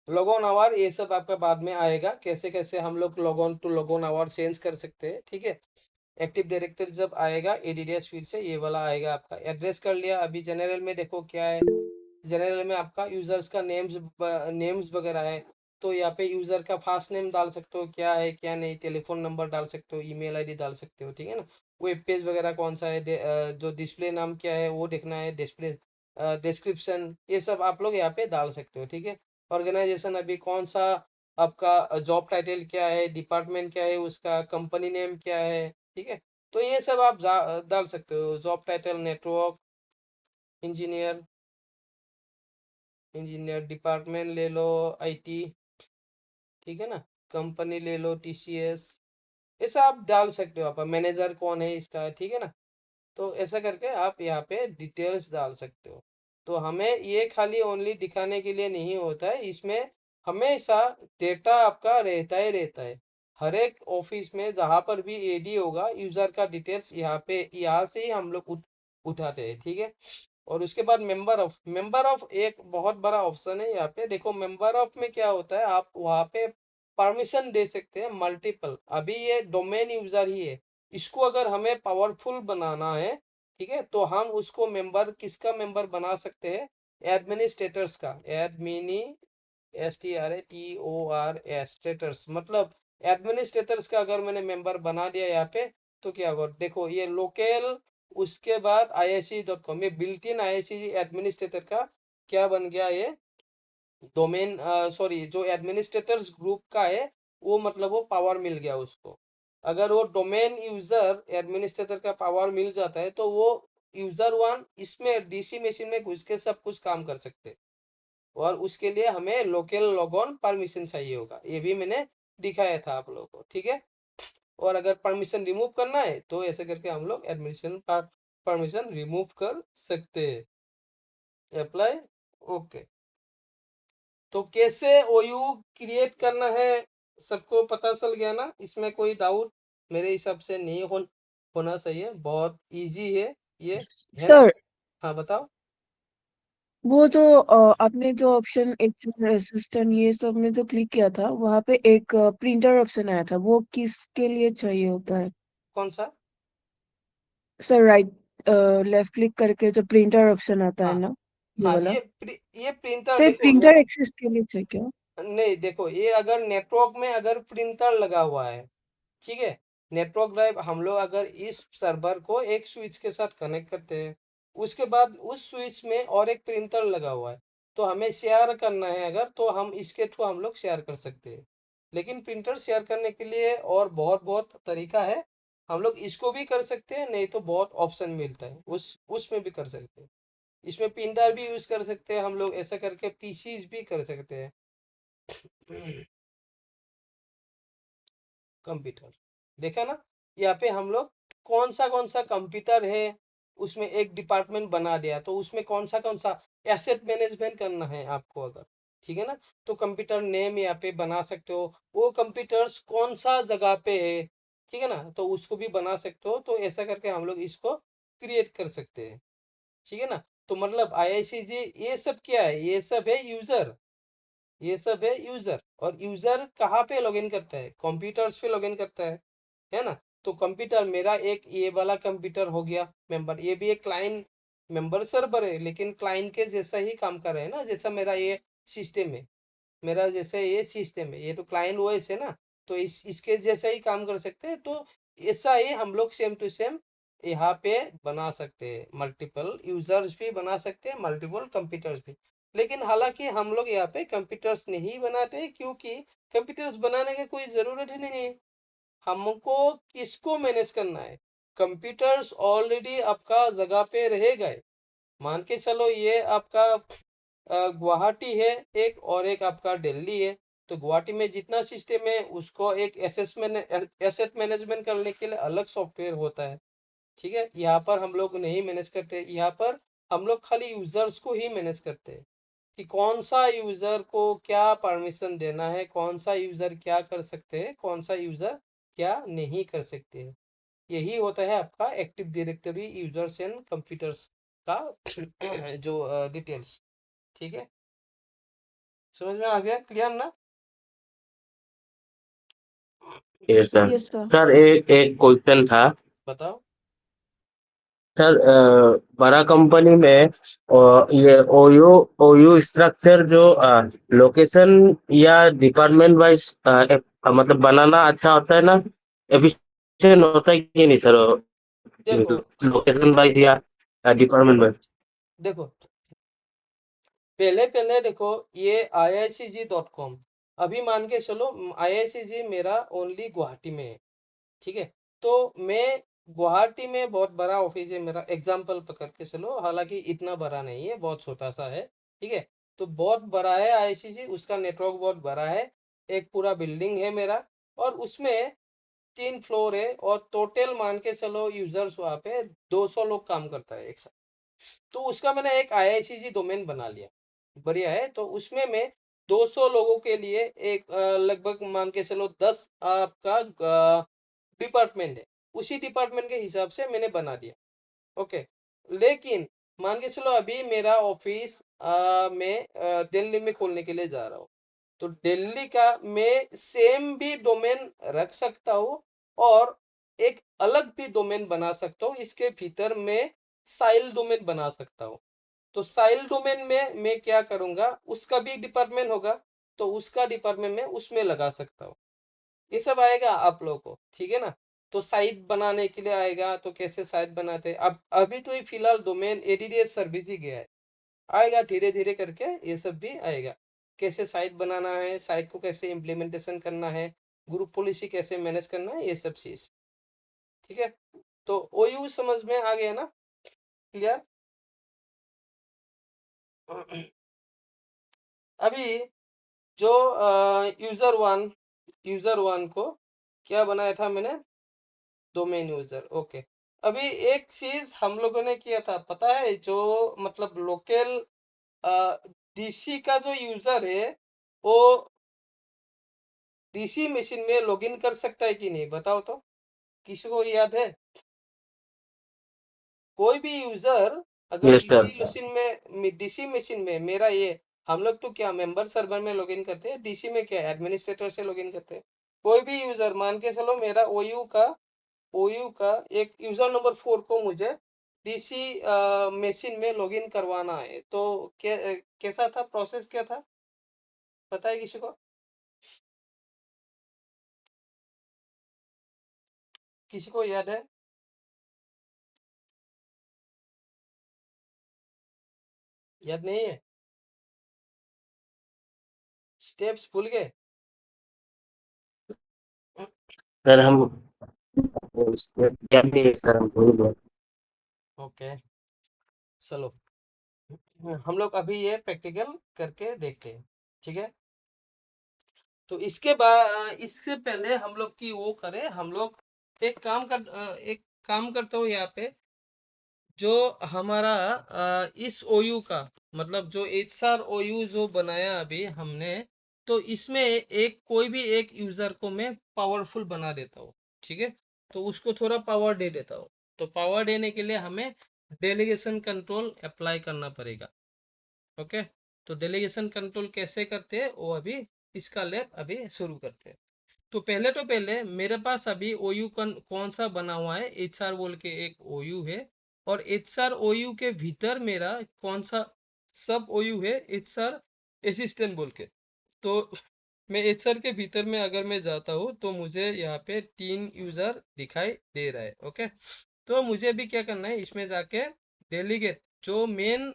लॉग ऑन आवर, ये सब आपका बाद में आएगा, कैसे कैसे हम लोग log on to log on our change कर सकते हैं। ठीक है, एक्टिव डायरेक्टरी जब आएगा एडीडीएस, फिर से ये वाला आएगा। आपका एड्रेस कर लिया। अभी जनरल में देखो क्या है, जनरल में आपका यूजर्स का नेम्स वगैरह है। तो यहाँ पे यूजर का फास्ट नेम डाल सकते हो, क्या है क्या नहीं, टेलीफोन नंबर डाल सकते हो, ईमेल आईडी डाल सकते हो। ठीक है ना, वेब पेज वगैरह कौन सा है, जो डिस्प्ले नाम क्या है वो देखना है, डिस्प्ले डिस्क्रिप्शन, ये सब आप लोग यहाँ पे डाल सकते हो। ठीक है, ऑर्गेनाइजेशन अभी कौन सा, आपका जॉब टाइटल क्या है, डिपार्टमेंट क्या है, उसका कंपनी नेम क्या है। ठीक है, तो ये सब आप डाल सकते हो। Job title network engineer, engineer department ले लो आईटी, ठीक है ना, कंपनी ले लो टीसीएस, ऐसा आप डाल सकते हो। आप मैनेजर कौन है इसका, ठीक है ना। तो ऐसा करके आप यहाँ पे डिटेल्स डाल सकते हो। तो हमें ये खाली ओनली दिखाने के लिए नहीं होता है, इसमें हमेशा डेटा आपका रहता ही रहता है। हर एक ऑफिस में जहां पर भी एडी होगा, यूजर का डिटेल्स यहाँ से ही हम लोग उठाते हैं। ठीक है, और उसके बाद मेंबर ऑफ एक बहुत बड़ा ऑप्शन है यहाँ पे। देखो मेंबर ऑफ में क्या होता है, आप वहाँ पे परमिशन दे सकते हैं मल्टीपल। अभी ये डोमेन यूजर ही है, इसको अगर हमें पावरफुल बनाना है, ठीक है, तो हम उसको मेंबर, किसका मेंबर बना सकते हैं, एडमिनिस्ट्रेटर्स का, स्टेटर्स, मतलब एडमिनिस्ट्रेटर्स का अगर मैंने मेंबर बना दिया यहाँ पे, तो क्या होगा, देखो ये लोकल, उसके बाद IIC.com, ये बिल्ट इन IIC एडमिनिस्ट्रेटर का क्या बन गया, ये डोमेन, सॉरी, जो एडमिनिस्ट्रेटर्स ग्रुप का है, वो मतलब वो पावर मिल गया उसको। अगर वो डोमेन यूजर एडमिनिस्ट्रेटर का पावर मिल जाता है, तो वो यूजर 1 इसमें डीसी मशीन में घुस के सब कुछ काम कर सकते हैं। और उसके लिए हमें लोकल लॉगऑन परमिशन चाहिए होगा, ये भी मैंने दिखाया था आप लोगों को। ठीक है, और अगर परमिशन रिमूव करना है तो ऐसे करके हम लोग एडमिशन परमिशन रिमूव कर सकते हैं। Apply, okay. तो कैसे ओयू क्रिएट करना है, सबको पता चल गया ना, इसमें कोई डाउट मेरे हिसाब से नहीं होना चाहिए, बहुत इजी है ये, है ना? सर हाँ बताओ। वो जो आपने जो ऑप्शन एचआर असिस्टेंट ये सब ने जो क्लिक किया था वहां पे एक प्रिंटर ऑप्शन आया था, वो किसके लिए चाहिए होता है? कौन सा? सर राइट लेफ्ट क्लिक करके जो प्रिंटर ऑप्शन आता है हाँ ना, ये हाँ, वाला। ये प्रिंटर सर देखो प्रिंटर एक्सेस के लिए चाहिए क्या? नहीं देखो, ये अगर नेटवर्क में अगर प्रिंटर लगा हुआ है, ठीक है, नेटवर्क ड्राइव हम लोग अगर इस सर्वर को एक स्विच के साथ कनेक्ट करते हैं, उसके बाद उस स्विच में और एक प्रिंटर लगा हुआ है, तो हमें शेयर करना है अगर, तो हम इसके थ्रू हम लोग शेयर कर सकते हैं। लेकिन प्रिंटर शेयर करने के लिए और बहुत बहुत तरीका है, हम लोग इसको भी कर सकते हैं, नहीं तो बहुत ऑप्शन मिलता है उसमें भी कर सकते हैं। इसमें प्रिंटर भी यूज कर सकते हैं हम लोग, ऐसा करके पीसीज भी कर सकते हैं। कंप्यूटर देखा ना, यहाँ पे हम लोग कौन सा कंप्यूटर है, उसमें एक डिपार्टमेंट बना दिया, तो उसमें कौन सा एसेट मैनेजमेंट करना है आपको अगर, ठीक है ना, तो कंप्यूटर नेम यहाँ पे बना सकते हो, वो कंप्यूटर्स कौन सा जगह पे है, ठीक है ना, तो उसको भी बना सकते हो, तो ऐसा करके हम लोग इसको क्रिएट कर सकते हैं, ठीक है ना। तो मतलब आईआईसीजी ये सब क्या है, ये सब है यूजर, ये सब है यूजर, और यूजर कहाँ पे लॉगिन करता है, कंप्यूटर्स पे लॉगिन करता है ना। तो कंप्यूटर मेरा एक ये वाला कंप्यूटर हो गया मेंबर, ये भी एक क्लाइंट मेंबर सर्वर है, लेकिन क्लाइंट के जैसा ही काम कर रहे हैं ना, जैसा मेरा ये सिस्टम है, मेरा जैसे ये सिस्टम है, ये तो क्लाइंट ओएस है ना, तो इसके जैसा ही काम कर सकते हैं, तो ऐसा ही हम लोग सेम टू सेम यहाँ पे बना सकते हैं, मल्टीपल यूजर्स भी बना सकते हैं, मल्टीपल कंप्यूटर्स भी। लेकिन हालांकि हम लोग यहाँ पे कंप्यूटर्स नहीं बनाते, क्योंकि कंप्यूटर्स बनाने की कोई जरूरत ही नहीं है। हमको किसको मैनेज करना है, कंप्यूटर्स ऑलरेडी आपका जगह पे रहेगा, मान के चलो ये आपका गुवाहाटी है एक, और एक आपका दिल्ली है, तो गुवाहाटी में जितना सिस्टम है उसको एक एसेट मैनेजमेंट करने के लिए अलग सॉफ्टवेयर होता है, ठीक है। यहाँ पर हम लोग नहीं मैनेज करते, यहाँ पर हम लोग खाली यूजर्स को ही मैनेज करते हैं, कि कौन सा यूजर को क्या परमिशन देना है, कौन सा यूजर क्या कर सकते हैं, कौन सा यूजर क्या नहीं कर सकते हैं। यही होता है आपका active directory users and computers का जो डिटेल्स, ठीक है। समझ में आ गया, क्लियर ना? Yes sir. Yes sir. Sir एक एक क्वेश्चन था बताओ। सर। बड़ा कंपनी में ये ओयू ओयू स्ट्रक्चर जो लोकेशन या डिपार्टमेंट वाइज मतलब बनाना अच्छा होता है ना, एफिशिएंट होता है कि नहीं सर, देखो लोकेशन वाइज या डिपार्टमेंट वाइज? देखो पहले पहले देखो, ये iicg.com, अभी मान के चलो IICG मेरा ओनली गुवाहाटी में है, ठीक है, तो मैं गुवाहाटी में बहुत बड़ा ऑफिस है मेरा, एग्जाम्पल पकड़ के चलो, हालांकि इतना बड़ा नहीं है, बहुत छोटा सा है, ठीक है, तो बहुत बड़ा है आईआईसीजी, उसका नेटवर्क बहुत बड़ा है, एक पूरा बिल्डिंग है मेरा, और उसमें 3 फ्लोर है, और टोटल मान के चलो यूजर्स वहाँ पे 200 लोग काम करता है एक साथ, तो उसका मैंने एक आईआईसीजी डोमेन बना लिया, बढ़िया है, तो उसमें मैं 200 लोगों के लिए एक लगभग मान के चलो 10 आपका डिपार्टमेंट है, उसी डिपार्टमेंट के हिसाब से मैंने बना दिया, ओके। लेकिन मान के चलो अभी मेरा ऑफिस मैं दिल्ली में खोलने के लिए जा रहा हूँ, तो दिल्ली का मैं सेम भी डोमेन रख सकता हूँ, और एक अलग भी डोमेन बना सकता हूँ, इसके भीतर में साइल डोमेन बना सकता हूँ। तो साइल डोमेन में मैं क्या करूंगा, उसका भी डिपार्टमेंट होगा, तो उसका डिपार्टमेंट में उसमें लगा सकता हूँ, ये सब आएगा आप लोगों को, ठीक है ना। तो साइट बनाने के लिए आएगा, तो कैसे साइट बनाते हैं, अब अभी तो ये फिलहाल डोमेन एडीडीएस सर्विस ही गया है, आएगा धीरे धीरे करके, ये सब भी आएगा, कैसे साइट बनाना है, साइट को कैसे इम्प्लीमेंटेशन करना है, ग्रुप पॉलिसी कैसे मैनेज करना है, ये सब चीज, ठीक है। तो ओयू समझ में आ गया ना, क्लियर? अभी जो यूजर वन को क्या बनाया था मैंने, डोमेन यूजर, ओके। अभी एक चीज हम लोगों ने किया था पता है, जो मतलब लोकल डीसी का जो यूजर है, वो डीसी मशीन में लॉगिन कर सकता है कि नहीं, बताओ तो। किसी को याद है? कोई भी यूजर अगर यस सर। डीसी मशीन में मेरा ये, हम लोग तो क्या मेंबर सर्वर में लॉगिन करते हैं, डीसी में क्या एडमिनिस्ट्रेटर से लॉगिन करते हैं। कोई भी यूजर मान के चलो मेरा ओयू का एक यूजर नंबर 4 को मुझे डीसी मशीन में लॉगिन करवाना है, तो कैसा था प्रोसेस, क्या था पता है किसी को? किसी को याद है? याद नहीं है? स्टेप्स भूल गए? सर हम क्या नहीं है सर, हम भूल गए। ओके, चलो हम लोग अभी ये प्रैक्टिकल करके देखते हैं, ठीक है? तो इसके बाद, इससे पहले हम लोग की वो करें, हम लोग एक काम करते हो यहाँ पे, जो हमारा इस ओयू का मतलब जो एचआर ओयू जो बनाया अभी हमने, तो इसमें एक कोई भी एक यूजर को मैं पावरफुल बना देता हूँ, ठीक है? तो उसको थोड़ा पावर दे देता हूँ। तो पावर देने के लिए हमें डेलीगेशन कंट्रोल अप्लाई करना पड़ेगा। ओके, तो डेलीगेशन कंट्रोल कैसे करते हैं वो अभी इसका लैब अभी शुरू करते हैं। तो पहले मेरे पास अभी ओयू कौन सा बना हुआ है, एचआर बोल के एक ओयू है, और एचआर ओयू के भीतर मेरा कौन सा सब ओयू है, एचआर असिस्टेंट बोल के। तो मैं एचआर के भीतर में अगर मैं जाता हूँ तो मुझे यहाँ पे 3 यूजर दिखाई दे रहा है। ओके, तो मुझे भी क्या करना है, इसमें जाके डेलीगेट जो मेन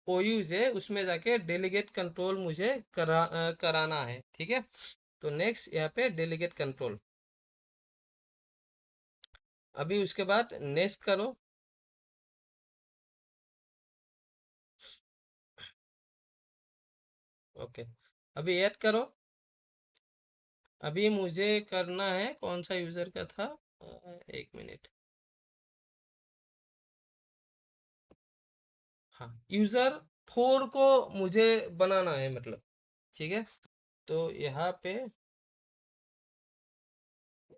ओयूज है उसमें जाके डेलीगेट कंट्रोल मुझे कराना है, ठीक है? तो नेक्स्ट यहाँ पे डेलीगेट कंट्रोल, अभी उसके बाद नेक्स्ट करो। ओके, अभी ऐड करो। अभी मुझे करना है, कौन सा यूजर का था, एक मिनट। हाँ, यूजर 4 को मुझे बनाना है मतलब, ठीक है? तो यहाँ पे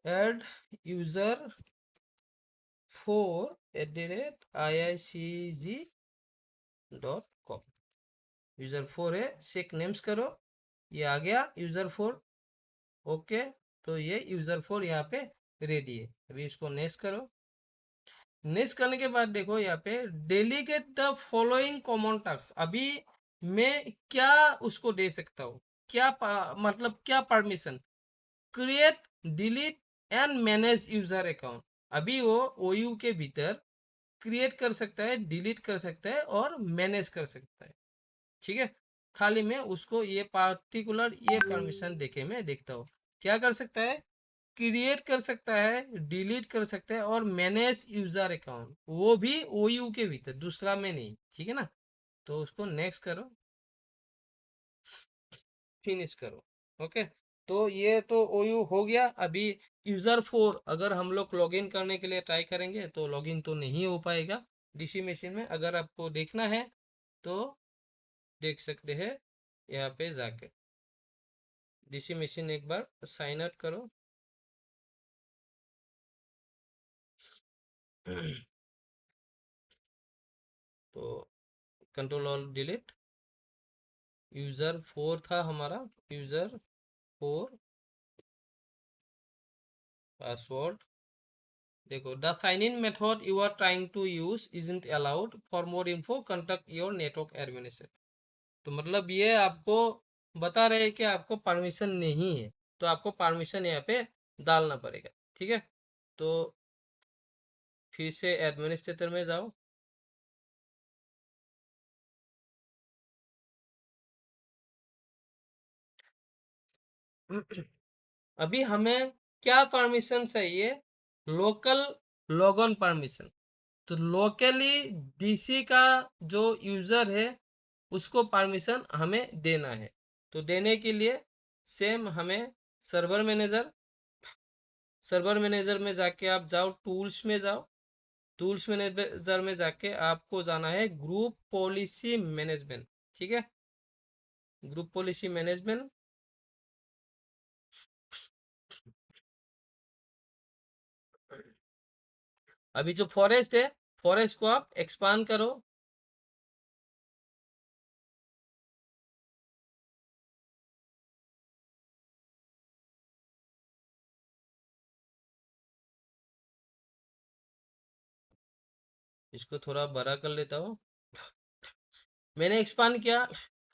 ऐड यूजर 4@iicg.com, यूजर 4 है, चेक नेम्स करो, ये आ गया यूजर 4। ओके, तो ये यूजर 4 यहाँ पे रेडी है। अभी इसको नेक्स्ट करो। नेक्स्ट करने के बाद देखो यहाँ पे delegate the following common task, अभी मैं क्या उसको दे सकता हूँ, मतलब क्या permission, create, delete and manage user account. अभी वो ओयू के भीतर क्रिएट कर सकता है, डिलीट कर सकता है और मैनेज कर सकता है, ठीक है? खाली मैं उसको ये पार्टिकुलर ये परमिशन देके मैं देखता हूँ क्या कर सकता है, क्रिएट कर सकता है, डिलीट कर सकता है और मैनेज यूजर अकाउंट, वो भी ओयू के भीतर, दूसरा में नहीं, ठीक है ना? तो उसको नेक्स्ट करो, फिनिश करो। ओके, तो ये तो ओयू हो गया। अभी यूजर 4 अगर हम लोग लॉगिन करने के लिए ट्राई करेंगे तो लॉगिन तो नहीं हो पाएगा डीसी मशीन में। अगर आपको देखना है तो देख सकते हैं, यहाँ पे जाके डीसी मशीन एक बार साइन आउट करो। तो कंट्रोल ऑल डिलीट, यूजर 4 था हमारा, यूजर 4 पासवर्ड देखो, the sign in method you are trying to use isn't allowed, for more info contact your network administrator. तो मतलब ये आपको बता रहे हैं कि आपको परमिशन नहीं है, तो आपको परमिशन यहाँ पे डालना पड़ेगा, ठीक है? तो फिर से एडमिनिस्ट्रेटर में जाओ। अभी हमें क्या परमिशन चाहिए, लोकल लॉगन परमिशन। तो लोकली डीसी का जो यूजर है उसको परमिशन हमें देना है। तो देने के लिए सेम हमें सर्वर मैनेजर में जाके आप जाओ, टूल्स में जाओ, टूल्स मैनेजर में जाके आपको जाना है ग्रुप पॉलिसी मैनेजमेंट, ठीक है? ग्रुप पॉलिसी मैनेजमेंट, अभी जो फॉरेस्ट है, फॉरेस्ट को आप एक्सपांड करो। इसको थोड़ा बड़ा कर लेता हूँ। मैंने एक्सपांड किया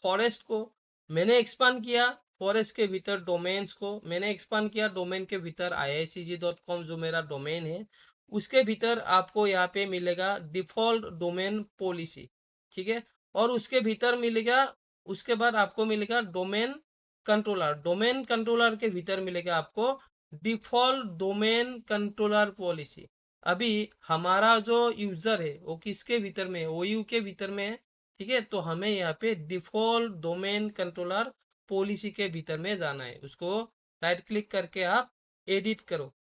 फॉरेस्ट को, मैंने एक्सपांड किया फॉरेस्ट के भीतर डोमेन्स को, मैंने एक्सपांड किया डोमेन के भीतर iicg.com जो मेरा डोमेन है, उसके भीतर आपको यहाँ पे मिलेगा डिफॉल्ट डोमेन पॉलिसी, ठीक है। और उसके भीतर मिलेगा, उसके बाद आपको मिलेगा डोमेन कंट्रोलर, डोमेन कंट्रोलर के भीतर मिलेगा आपको डिफॉल्ट डोमेन कंट्रोलर पॉलिसी। अभी हमारा जो यूजर है वो किसके भीतर में है, OU के भीतर में है, ठीक है। तो हमें यहाँ पे डिफॉल्ट डोमेन कंट्रोलर पॉलिसी के भीतर में जाना है, उसको राइट क्लिक करके आप एडिट करो,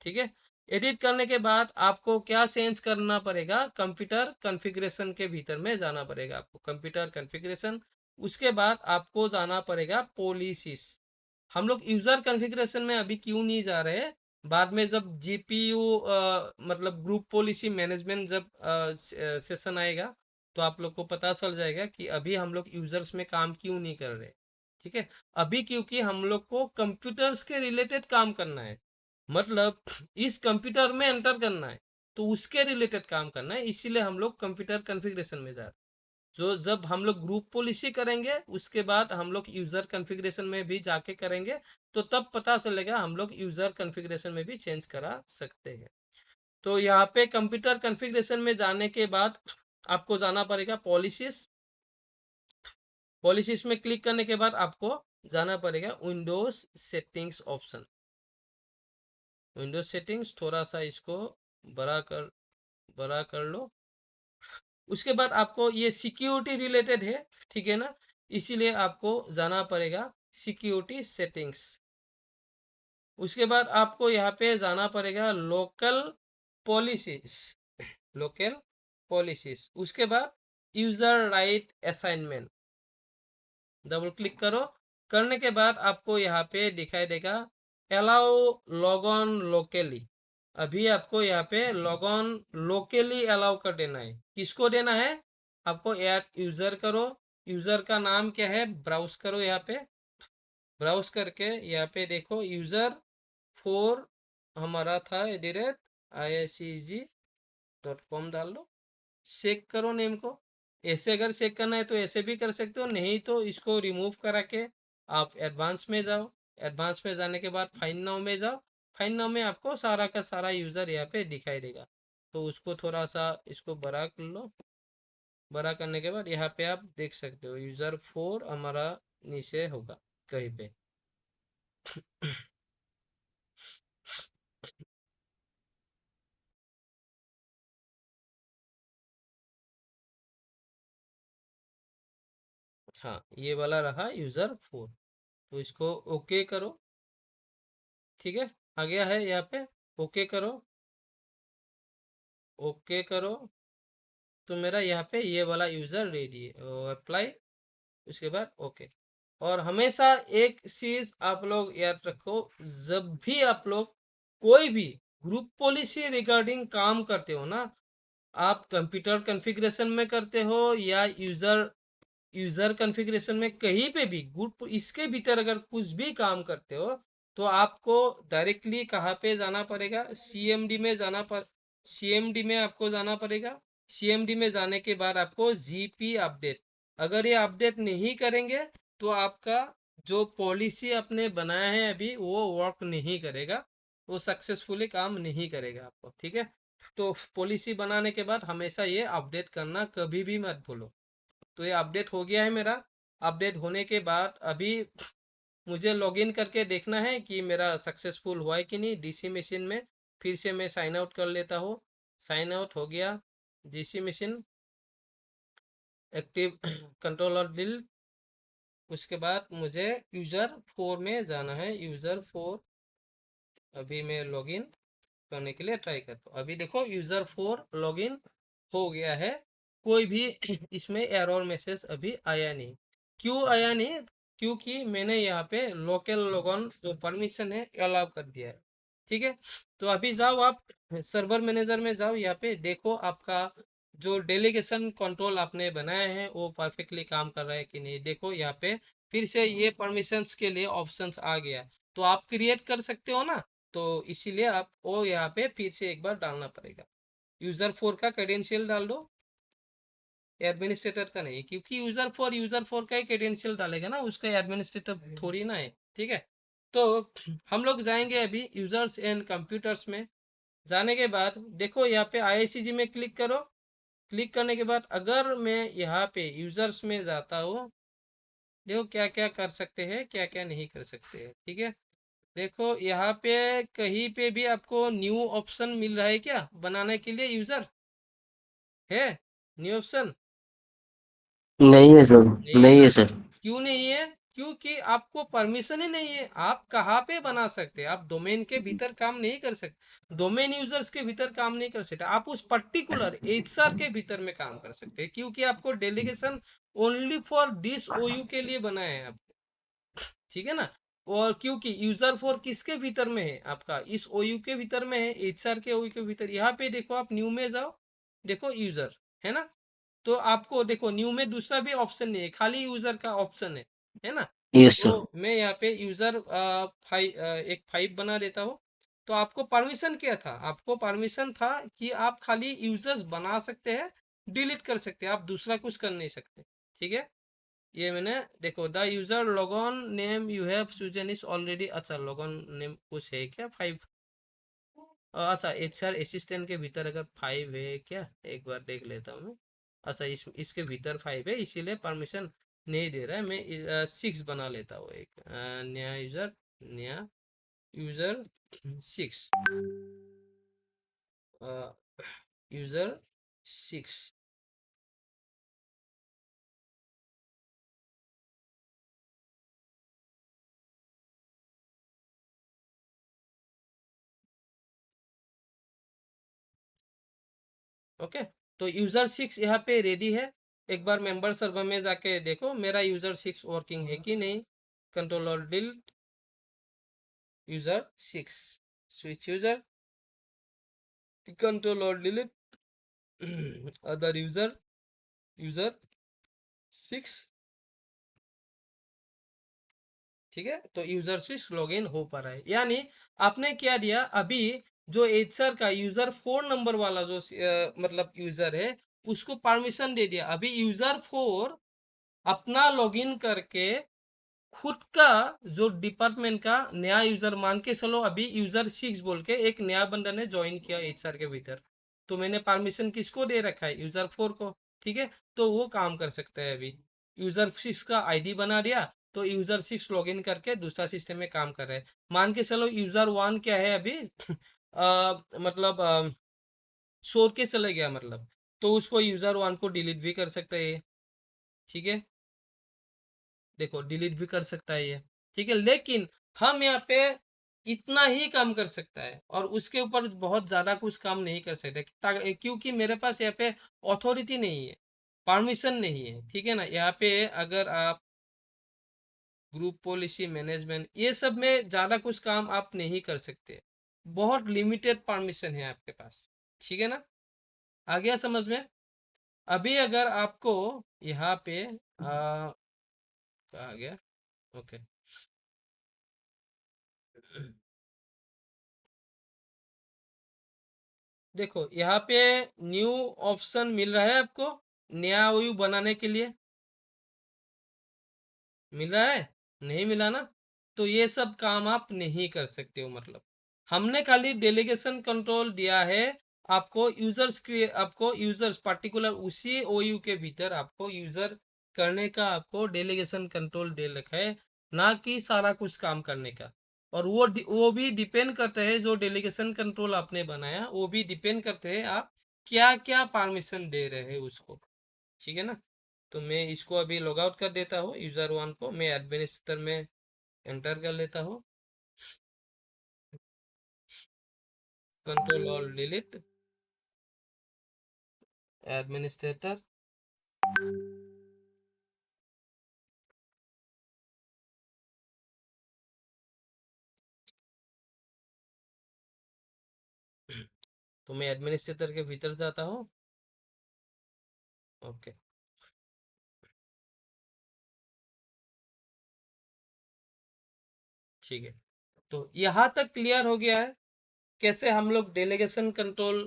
ठीक है। एडिट करने के बाद आपको क्या चेंज करना पड़ेगा, कंप्यूटर कॉन्फ़िगरेशन के भीतर में जाना पड़ेगा आपको, कंप्यूटर कॉन्फ़िगरेशन। उसके बाद आपको जाना पड़ेगा पॉलिसीज। हम लोग यूजर कॉन्फ़िगरेशन में अभी क्यों नहीं जा रहे, बाद में जब जीपीयू मतलब ग्रुप पॉलिसी मैनेजमेंट जब सेशन आएगा तो आप लोग को पता चल जाएगा कि अभी हम लोग यूजर्स में काम क्यों नहीं कर रहे, ठीक है। अभी क्योंकि हम लोग को कंप्यूटर्स के रिलेटेड काम करना है, मतलब इस कंप्यूटर में एंटर करना है, तो उसके रिलेटेड काम करना है, इसीलिए हम लोग कंप्यूटर कॉन्फ़िगरेशन में जा रहे हैं। जो जब हम लोग ग्रुप पॉलिसी करेंगे उसके बाद हम लोग यूजर कॉन्फ़िगरेशन में भी जाके करेंगे, तो तब पता चलेगा हम लोग यूजर कॉन्फ़िगरेशन में भी चेंज करा सकते हैं। तो यहाँ पे कंप्यूटर कॉन्फ़िगरेशन में जाने के बाद आपको जाना पड़ेगा पॉलिसीज। पॉलिसीज में क्लिक करने के बाद आपको जाना पड़ेगा Windows settings option. Windows settings थोड़ा सा इसको बड़ा कर लो। उसके बाद आपको ये सिक्योरिटी रिलेटेड है, ठीक है ना, इसीलिए आपको जाना पड़ेगा सिक्योरिटी सेटिंग्स। उसके बाद आपको यहाँ पे जाना पड़ेगा लोकल पॉलिसीज, लोकल पॉलिसीज। उसके बाद user right assignment, double click करो। करने के बाद आपको यहाँ पे दिखाई देगा अलाउ लॉग ऑन लोकली। अभी आपको यहाँ पे लॉग ऑन लोकली अलाउ कर देना है। किसको देना है, आपको याद यूजर करो, यूजर का नाम क्या है, ब्राउज करो, यहाँ पे ब्राउज करके यहाँ पे देखो यूजर 4 हमारा था @iicg.com डाल लो, चेक करो नेम को। ऐसे अगर चेक करना है तो ऐसे भी कर सकते हो, नहीं तो इसको रिमूव करा के आप एडवांस में जाओ। एडवांस में जाने के बाद फाइंड नाउ में जाओ। फाइंड नाउ में आपको सारा का सारा यूजर यहाँ पे दिखाई देगा, तो उसको थोड़ा सा इसको बड़ा कर लो। बड़ा करने के बाद यहाँ पे आप देख सकते हो यूजर 4 हमारा नीचे होगा कहीं पे। हाँ, ये वाला रहा यूजर 4, तो इसको ओके करो, ठीक है। आ गया है यहाँ पे, ओके करो, ओके करो। तो मेरा यहाँ पे ये वाला यूजर रेडी है, अप्लाई, उसके बाद ओके। और हमेशा एक चीज आप लोग याद रखो, जब भी आप लोग कोई भी ग्रुप पॉलिसी रिगार्डिंग काम करते हो ना, आप कंप्यूटर कॉन्फ़िगरेशन में करते हो या यूजर कॉन्फ़िगरेशन में, कहीं पे भी ग्रुप इसके भीतर अगर कुछ भी काम करते हो, तो आपको डायरेक्टली कहाँ पे जाना पड़ेगा, सीएमडी में जाना पर सीएमडी में आपको जाना पड़ेगा। सीएमडी में जाने के बाद आपको जीपी अपडेट, अगर ये अपडेट नहीं करेंगे तो आपका जो पॉलिसी आपने बनाया है अभी वो वर्क नहीं करेगा, वो सक्सेसफुली काम नहीं करेगा आपको, ठीक है। तो पॉलिसी बनाने के बाद हमेशा ये अपडेट करना कभी भी मत भूलो। तो ये अपडेट हो गया है मेरा। अपडेट होने के बाद अभी मुझे लॉगिन करके देखना है कि मेरा सक्सेसफुल हुआ है कि नहीं डीसी मशीन में। फिर से मैं साइन आउट कर लेता हूँ। साइन आउट हो गया, DC machine active controller delete. उसके बाद मुझे यूजर 4 में जाना है, यूजर 4 अभी मैं लॉगिन करने के लिए ट्राई करता हूँ। अभी देखो यूजर 4 लॉगिन हो गया है, कोई भी इसमें एरर मैसेज अभी आया नहीं। क्यों आया नहीं, क्योंकि मैंने यहाँ पे लोकल लॉगऑन जो परमिशन है अलाउ कर दिया है, ठीक है। तो अभी जाओ आप सर्वर मैनेजर में जाओ, यहाँ पे देखो आपका जो डेलीगेशन कंट्रोल आपने बनाया है वो परफेक्टली काम कर रहा है कि नहीं। देखो यहाँ पे फिर से ये परमिशंस के लिए ऑप्शंस आ गया, तो आप क्रिएट कर सकते हो ना, तो इसीलिए आप वो यहाँ पे फिर से एक बार डालना पड़ेगा। यूजर 4 का क्रेडेंशियल डाल दो, एडमिनिस्ट्रेटर का नहीं, क्योंकि यूजर 4 का ही क्रेडेंशियल डालेगा ना, उसका एडमिनिस्ट्रेटर थोड़ी ना है। ठीक है। तो हम लोग जाएंगे अभी यूजर्स एंड कंप्यूटर्स में। जाने के बाद देखो यहाँ पे IICG में क्लिक करो। क्लिक करने के बाद अगर मैं यहाँ पे यूजर्स में जाता हूँ, देखो क्या क्या कर सकते हैं, क्या क्या नहीं कर सकते हैं। ठीक है। देखो यहाँ पे कहीं पे भी आपको न्यू ऑप्शन मिल रहा है क्या बनाने के लिए यूजर है? न्यू ऑप्शन नहीं है सर, नहीं है नहीं ना? है सर। क्यों नहीं है? क्योंकि आपको परमिशन ही नहीं है। आप कहाँ पे बना सकते हैं? आप डोमेन के भीतर काम नहीं कर सकते, डोमेन यूजर्स के भीतर काम नहीं कर सकते, आप उस पर्टिकुलर एचआर के भीतर में काम कर सकते हैं, क्योंकि आपको डेलीगेशन ओनली फॉर दिस ओयू के लिए बनाया है आपको। ठीक है ना? और क्योंकि यूजर फॉर किसके भीतर में है आपका, इस ओयू के भीतर में है, एचआर के ओयू के भीतर। यहाँ पे देखो, आप न्यू में जाओ, देखो यूजर है ना, तो आपको देखो न्यू में दूसरा भी ऑप्शन नहीं है, खाली यूजर का ऑप्शन है ना। यस तो सर। मैं यहाँ पे यूजर एक 5 बना देता हूँ। तो आपको परमिशन क्या था? आपको परमिशन था कि आप खाली यूजर्स बना सकते हैं, डिलीट कर सकते हैं, आप दूसरा कुछ कर नहीं सकते। ठीक है। ये मैंने देखो, the user log on name you have chosen is already, अच्छा लॉगऑन नेम कुछ है क्या? 5? अच्छा, एचआर असिस्टेंट के भीतर अगर 5 है क्या, एक बार देख लेता हूँ मैं। अच्छा, इसके भीतर 5 है, इसीलिए परमिशन नहीं दे रहा है। मैं 6 बना लेता हूँ, एक नया यूजर 6, यूजर 6। ओके। तो यूजर 6 यहाँ पे रेडी है। एक बार मेंबर सर्वर में जाके देखो मेरा यूजर 6 वर्किंग है कि नहीं। कंट्रोल और delete user 6, switch user, control और डिलीट अदर यूजर, यूजर 6। ठीक है। तो यूजर 6 लॉगिन हो पा रहा है, यानी आपने क्या दिया अभी, जो एचआर का यूजर 4 नंबर वाला जो मतलब यूजर है, उसको परमिशन दे दिया। अभी यूजर 4 अपना लॉगिन करके खुद का जो डिपार्टमेंट का नया यूजर मान के चलो, अभी यूजर 6 बोल के एक नया बंदा ने ज्वाइन किया एचआर के भीतर, तो मैंने परमिशन किसको दे रखा है? यूजर 4 को। ठीक है। तो वो काम कर सकता है। अभी यूजर 6 का आईडी बना दिया, तो यूजर 6 लॉगिन करके दूसरा सिस्टम में काम कर रहा है। मान के चलो यूजर 1 क्या है अभी मतलब छोड़ के चले गया, मतलब तो उसको यूजर 1 को डिलीट भी कर सकता है। ठीक है। देखो डिलीट भी कर सकता है ये। ठीक है। लेकिन हम यहाँ पे इतना ही काम कर सकता है, और उसके ऊपर बहुत ज्यादा कुछ काम नहीं कर सकते, क्योंकि मेरे पास यहाँ पे अथॉरिटी नहीं है, परमिशन नहीं है। ठीक है ना। यहाँ पे अगर आप ग्रुप पॉलिसी मैनेजमेंट, ये सब में ज्यादा कुछ काम आप नहीं कर सकते, बहुत लिमिटेड परमिशन है आपके पास। ठीक है ना। आ गया समझ में? अभी अगर आपको यहाँ पे आ गया। ओके। देखो यहाँ पे न्यू ऑप्शन मिल रहा है आपको, नया ओयू बनाने के लिए मिल रहा है? नहीं मिला ना? तो ये सब काम आप नहीं कर सकते हो, मतलब हमने खाली डेलीगेशन कंट्रोल दिया है आपको, आपको यूजर्स पर्टिकुलर उसी ओयू के भीतर आपको यूजर करने का आपको डेलीगेशन कंट्रोल दे रखा है, ना कि सारा कुछ काम करने का। और वो भी डिपेंड करता है, जो डेलीगेशन कंट्रोल आपने बनाया वो भी डिपेंड करते हैं आप क्या क्या परमिशन दे रहे हैं उसको। ठीक है ना। तो मैं इसको अभी लॉग आउट कर देता हूँ, यूजर 1 को मैं एडमिनिस्ट्रेटर में एंटर कर लेता हूँ, कंट्रोल और डिलीट एडमिनिस्ट्रेटर। तो मैं एडमिनिस्ट्रेटर के भीतर जाता हूँ। ओके, ठीक है। तो यहाँ तक क्लियर हो गया है कैसे हम लोग डेलीगेशन कंट्रोल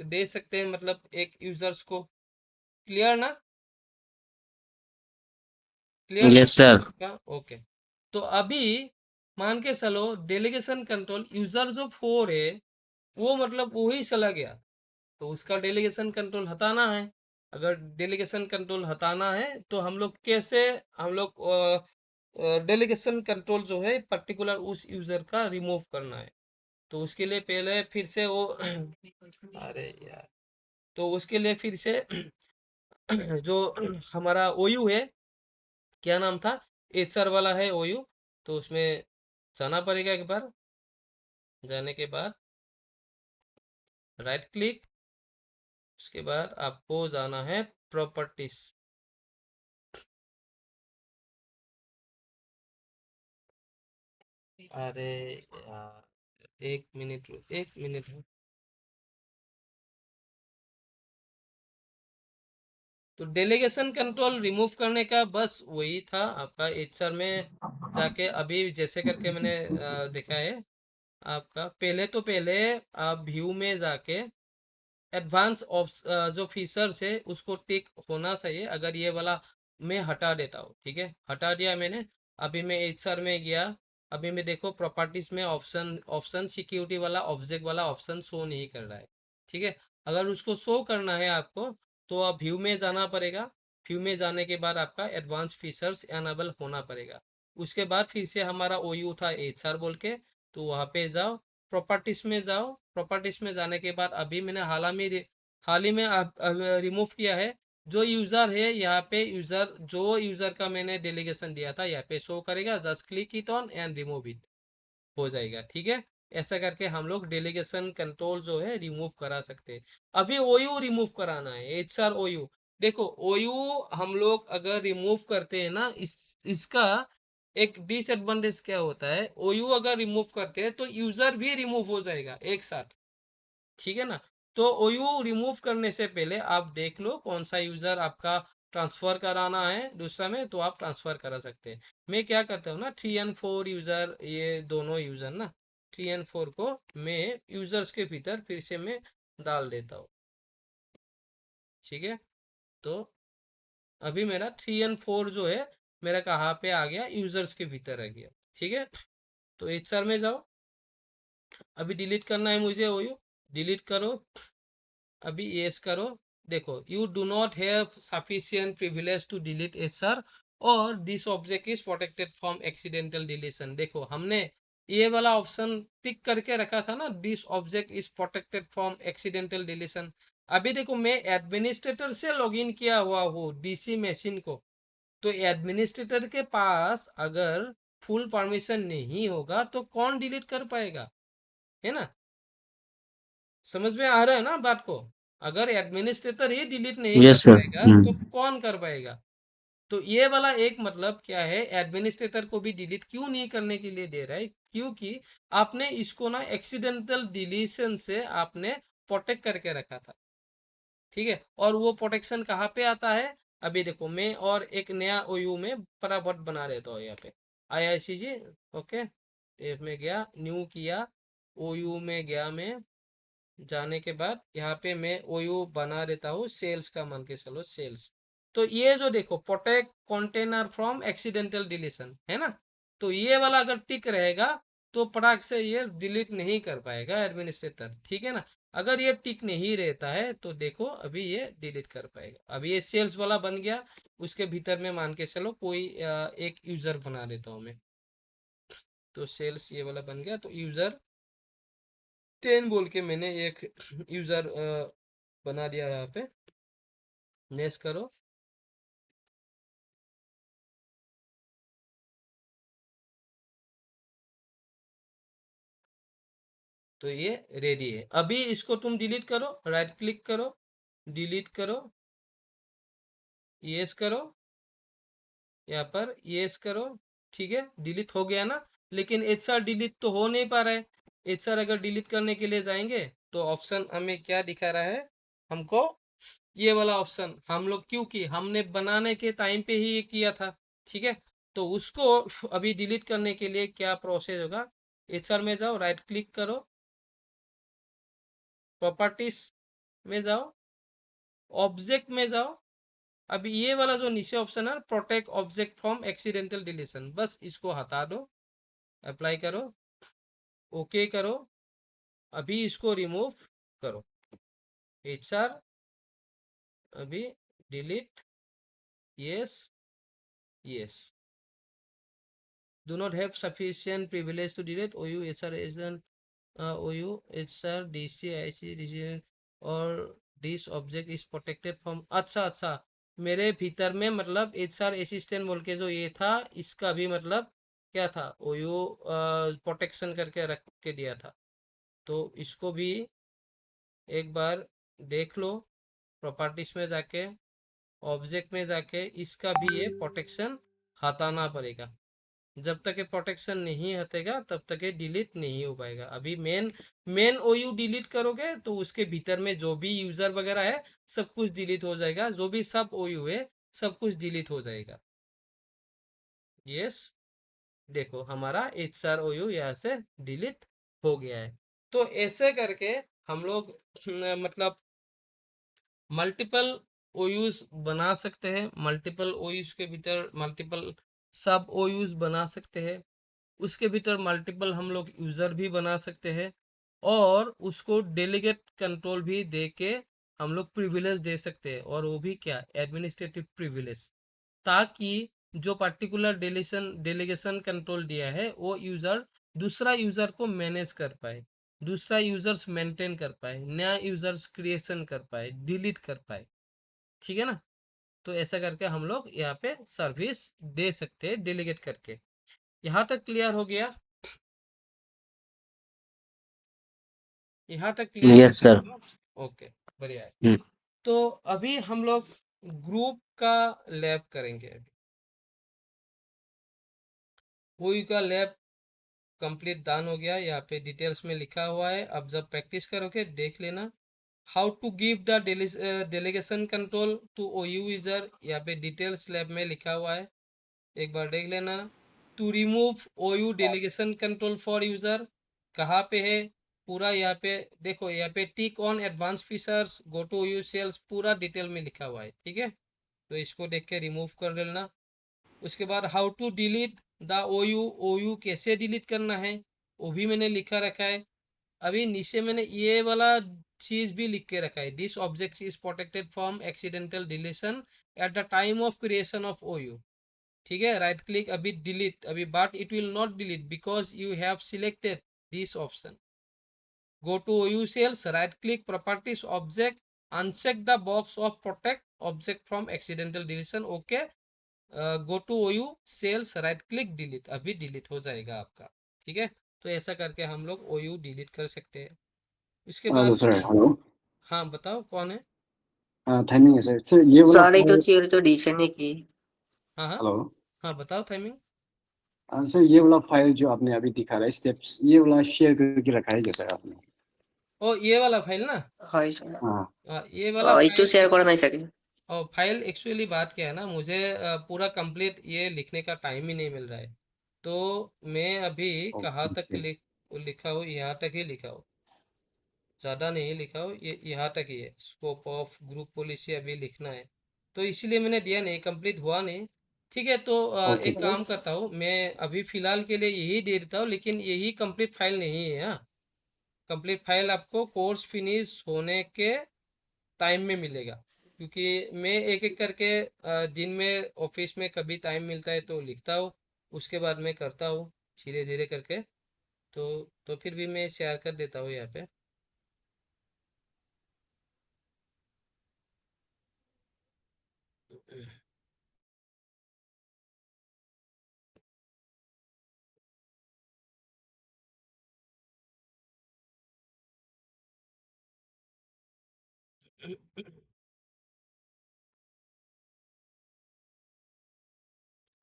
दे सकते हैं, मतलब एक यूजर्स को। क्लियर ना? क्लियर ना यस सर। क्या? ओके। तो अभी मान के चलो डेलीगेशन कंट्रोल यूजर जो 4 है वो मतलब वही चला गया, तो उसका डेलीगेशन कंट्रोल हटाना है। अगर डेलीगेशन कंट्रोल हटाना है तो हम लोग कैसे, हम लोग डेलीगेशन कंट्रोल जो है पर्टिकुलर उस यूजर का रिमूव करना है। तो उसके लिए पहले फिर से वो अरे यार, तो उसके लिए फिर से जो हमारा ओयू है, क्या नाम था, एचआर वाला है ओयू, तो उसमें जाना पड़ेगा एक बार। जाने के बाद राइट क्लिक, उसके बाद आपको जाना है प्रॉपर्टीज। अरे यार, एक मिनट है। तो डेलीगेशन कंट्रोल रिमूव करने का बस वही था आपका एचआर में जाके, अभी जैसे करके मैंने देखा है आपका। पहले आप व्यू में जाके एडवांस ऑफ जो फीचर्स है उसको टिक होना चाहिए। अगर ये वाला मैं हटा देता हूँ, ठीक है, हटा दिया मैंने। अभी मैं एचआर में गया, अभी मैं देखो प्रॉपर्टीज में ऑप्शन ऑप्शन सिक्योरिटी वाला ऑब्जेक्ट वाला ऑप्शन शो नहीं कर रहा है, ठीक है। अगर उसको शो करना है आपको तो आप व्यू में जाना पड़ेगा। व्यू में जाने के बाद आपका एडवांस फीचर्स एनेबल होना पड़ेगा। उसके बाद फिर से हमारा ओयू था एचआर बोल के, तो वहाँ पे जाओ, प्रॉपर्टीज में जाओ। प्रॉपर्टीज में जाने के बाद अभी मैंने हाल ही में रिमूव किया है जो यूजर है। यहाँ पे यूजर, जो यूजर का मैंने डेलीगेशन दिया था यहाँ पे शो करेगा। Just click it on and remove it, हो जाएगा, ठीक है। ऐसा करके हम लोग डेलीगेशन कंट्रोल जो है रिमूव करा सकते हैं। अभी ओयू रिमूव कराना है, एचआर ओयू। देखो ओयू हम लोग अगर रिमूव करते हैं ना, इसका एक डिसएडवांटेज क्या होता है, ओयू अगर रिमूव करते हैं तो यूजर भी रिमूव हो जाएगा एक साथ, ठीक है ना। तो ओयू रिमूव करने से पहले आप देख लो कौन सा यूजर आपका ट्रांसफर कराना है दूसरा में, तो आप ट्रांसफर करा सकते हैं। मैं क्या करता हूँ ना, 3 और 4 यूजर, ये दोनों यूजर ना, 3 और 4 को मैं यूजर्स के भीतर फिर से मैं डाल देता हूँ, ठीक है। तो अभी मेरा 3 और 4 जो है मेरा कहाँ पे आ गया, यूजर्स के भीतर आ गया, ठीक है। तो एचआर में जाओ, अभी डिलीट करना है मुझे ओयू, डिलीट करो, अभी यस करो। देखो you do not have sufficient privilege to delete HR और this object is protected from accidental deletion. देखो हमने ये वाला ऑप्शन टिक करके रखा था ना, this object is protected from accidental deletion. अभी देखो मैं एडमिनिस्ट्रेटर से लॉगिन किया हुआ हूँ डीसी मशीन को, तो एडमिनिस्ट्रेटर के पास अगर फुल परमिशन नहीं होगा तो कौन डिलीट कर पाएगा, है ना। समझ में आ रहा है ना बात को। अगर एडमिनिस्ट्रेटर ही डिलीट नहीं कर यस सर। पाएगा तो कौन कर पाएगा। तो ये वाला एक मतलब क्या है, एडमिनिस्ट्रेटर को भी डिलीट क्यों नहीं करने के लिए दे रहा है, क्योंकि आपने इसको ना एक्सीडेंटल डिलीशन से आपने प्रोटेक्ट करके रखा था, ठीक है। और वो प्रोटेक्शन कहाँ पे आता है, अभी देखो मैं और एक नया ओयू में फटाफट बना देता हूँ यहाँ पे IICG। ओके, में गया, न्यू किया, ओयू में गया मैं, जाने के बाद यहाँ पे मैं ओयू बना देता हूँ सेल्स का, मान के चलो सेल्स। तो ये जो देखो protect container from accidental deletion है ना, तो ये वाला अगर टिक रहेगा तो पटाख से ये डिलीट नहीं कर पाएगा एडमिनिस्ट्रेटर, ठीक है ना। अगर ये टिक नहीं रहता है तो देखो अभी ये डिलीट कर पाएगा। अभी ये सेल्स वाला बन गया, उसके भीतर में मान के चलो कोई एक यूजर बना देता हूँ मैं। तो सेल्स ये वाला बन गया, तो यूजर 10 बोल के मैंने एक यूजर बना दिया यहाँ पे। नेक्स्ट करो, तो ये रेडी है। अभी इसको तुम डिलीट करो, राइट क्लिक करो, डिलीट करो, यस करो, यहाँ पर यस करो, ठीक है, डिलीट हो गया ना। लेकिन एचआर डिलीट तो हो नहीं पा रहा है। एचआर अगर डिलीट करने के लिए जाएंगे तो ऑप्शन हमें क्या दिखा रहा है हमको, ये वाला ऑप्शन हम लोग, क्योंकि हमने बनाने के टाइम पे ही ये किया था, ठीक है। तो उसको अभी डिलीट करने के लिए क्या प्रोसेस होगा, एचआर में जाओ, राइट क्लिक करो, प्रॉपर्टीज में जाओ, ऑब्जेक्ट में जाओ। अभी ये वाला जो नीचे ऑप्शन है, protect object from accidental deletion, बस इसको हटा दो, अप्लाई करो, ओके करो। अभी इसको रिमूव करो, एचआर, अभी delete, yes, yes. Do not have sufficient privilege to delete OU, HR agent, OU, HR, DC, IC, DC, और this object is protected from। अच्छा, मेरे भीतर में मतलब HR असिस्टेंट बोल के जो ये था, इसका भी मतलब क्या था, OU प्रोटेक्शन करके रख के दिया था। तो इसको भी एक बार देख लो, प्रॉपर्टीज में जाके, ऑब्जेक्ट में जाके, इसका भी ये प्रोटेक्शन हटाना पड़ेगा। जब तक ये प्रोटेक्शन नहीं हटेगा तब तक ये डिलीट नहीं हो पाएगा। अभी मेन ओयू डिलीट करोगे तो उसके भीतर में जो भी यूजर वगैरह है सब कुछ डिलीट हो जाएगा, जो भी सब ओयू है सब कुछ डिलीट हो जाएगा। यस, देखो हमारा एचआर ओयू यहाँ से डिलीट हो गया है। तो ऐसे करके हम लोग मतलब मल्टीपल ओयूज बना सकते हैं, मल्टीपल ओयूज के भीतर मल्टीपल सब ओयूज बना सकते हैं, उसके भीतर मल्टीपल हम लोग यूजर भी बना सकते हैं, और उसको डेलीगेट कंट्रोल भी दे के हम लोग प्रिविलेज दे सकते हैं, और वो भी क्या, एडमिनिस्ट्रेटिव प्रिविलेज, ताकि जो पर्टिकुलर डेलीगेशन कंट्रोल दिया है वो यूजर दूसरा यूजर को मैनेज कर पाए, दूसरा यूजर्स मेंटेन कर पाए, नया यूजर्स क्रिएशन कर पाए, डिलीट कर पाए, ठीक है ना। तो ऐसा करके हम लोग यहाँ पे सर्विस दे सकते हैं डेलीगेट करके। यहाँ तक क्लियर हो गया, यहाँ तक क्लियर है यस सर। सबको? ओके, बढ़िया है। तो अभी हम लोग ग्रुप का लैब करेंगे। अभी कोई का लैब कंप्लीट डन हो गया, यहाँ पे डिटेल्स में लिखा हुआ है। अब जब प्रैक्टिस करोगे देख लेना, how to give the delegation control to OU user, यहाँ पे डिटेल्स लैब में लिखा हुआ है, एक बार देख लेना। To remove O U delegation control for user कहाँ पे है, पूरा यहाँ पे देखो, यहाँ पे tick on advance features, go to O U cells, पूरा डिटेल में लिखा हुआ है, ठीक है। तो इसको देख के रिमूव कर लेना। उसके बाद हाउ टू डिलीट द ओयू, ओयू कैसे डिलीट करना है वो भी मैंने लिखा रखा है। अभी नीचे मैंने ये वाला चीज भी लिख के रखा है, this object is protected from accidental deletion at the time of creation of OU, ठीक है। राइट क्लिक, अभी डिलीट, अभी but it will not delete because you have selected this option. Go to OU sales, right click, properties, object, uncheck the box of protect object from accidental deletion, okay. Go to OU sales, right click, delete, अभी delete हो जाएगा आपका, ठीक है। तो ऐसा करके हम लोग OU डिलीट कर सकते हैं। उसके हेलो बाद सर। हेलो। हाँ बताओ कौन है। टाइमिंग है सर। सर ये वाला Sorry to file. cheer to डिशन की। हाँ हाँ हेलो। हाँ, बताओ टाइमिंग। सर ये वाला फाइल जो आपने अभी दिखा रहा है स्टेप्स, ये वाला शेयर करके रखा है क्या सर आपने? ओ ये वाला फाइल ना, হয় স্যার। हाँ। ये वाला একটু फाइल শেয়ার করে নাই सके। और फाइल एक्चुअली बात क्या है ना, मुझे पूरा कंप्लीट ये लिखने का टाइम ही नहीं मिल रहा है। तो मैं अभी कहाँ तक ओके। लिखा हूँ, यहाँ तक ही लिखा हूँ, ज़्यादा नहीं लिखा हूँ, ये यहाँ तक ही है। स्कोप ऑफ ग्रुप पॉलिसी अभी लिखना है, तो इसलिए मैंने दिया नहीं, कंप्लीट हुआ नहीं, ठीक है। तो ओके। एक काम करता हूँ मैं, अभी फिलहाल के लिए यही दे देता हूँ, लेकिन यही कंप्लीट फाइल नहीं है। हाँ, कंप्लीट फाइल आपको कोर्स फिनिश होने के टाइम में मिलेगा, क्योंकि मैं एक एक करके दिन में ऑफिस में कभी टाइम मिलता है तो लिखता हूँ, उसके बाद मैं करता हूँ धीरे धीरे करके। तो फिर भी मैं शेयर कर देता हूँ यहाँ पे।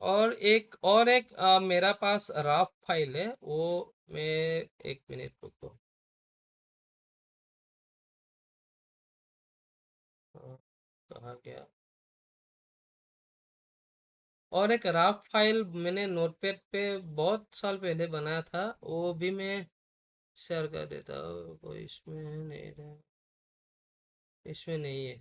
और एक मेरा पास रफ फाइल है, वो मैं, एक मिनट रुको। कहाँ गया? और एक राफ फाइल मैंने नोटपैड पे बहुत साल पहले बनाया था, वो भी मैं शेयर कर देता हूँ। कोई इसमें नहीं है, इसमें नहीं है।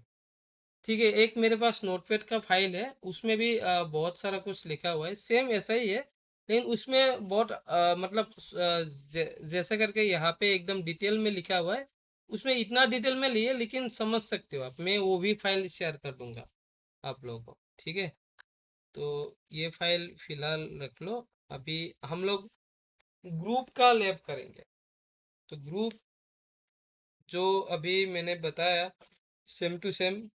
ठीक है, एक मेरे पास नोटपैड का फाइल है, उसमें भी बहुत सारा कुछ लिखा हुआ है, सेम ऐसा ही है, लेकिन उसमें बहुत मतलब जैसा करके यहाँ पे एकदम डिटेल में लिखा हुआ है, उसमें इतना डिटेल में नहीं है, लेकिन समझ सकते हो आप। मैं वो भी फाइल शेयर कर दूंगा आप लोगों को, ठीक है। तो ये फाइल फिलहाल रख लो। अभी हम लोग ग्रुप का लैब करेंगे। तो ग्रुप जो अभी मैंने बताया, सेम टू सेम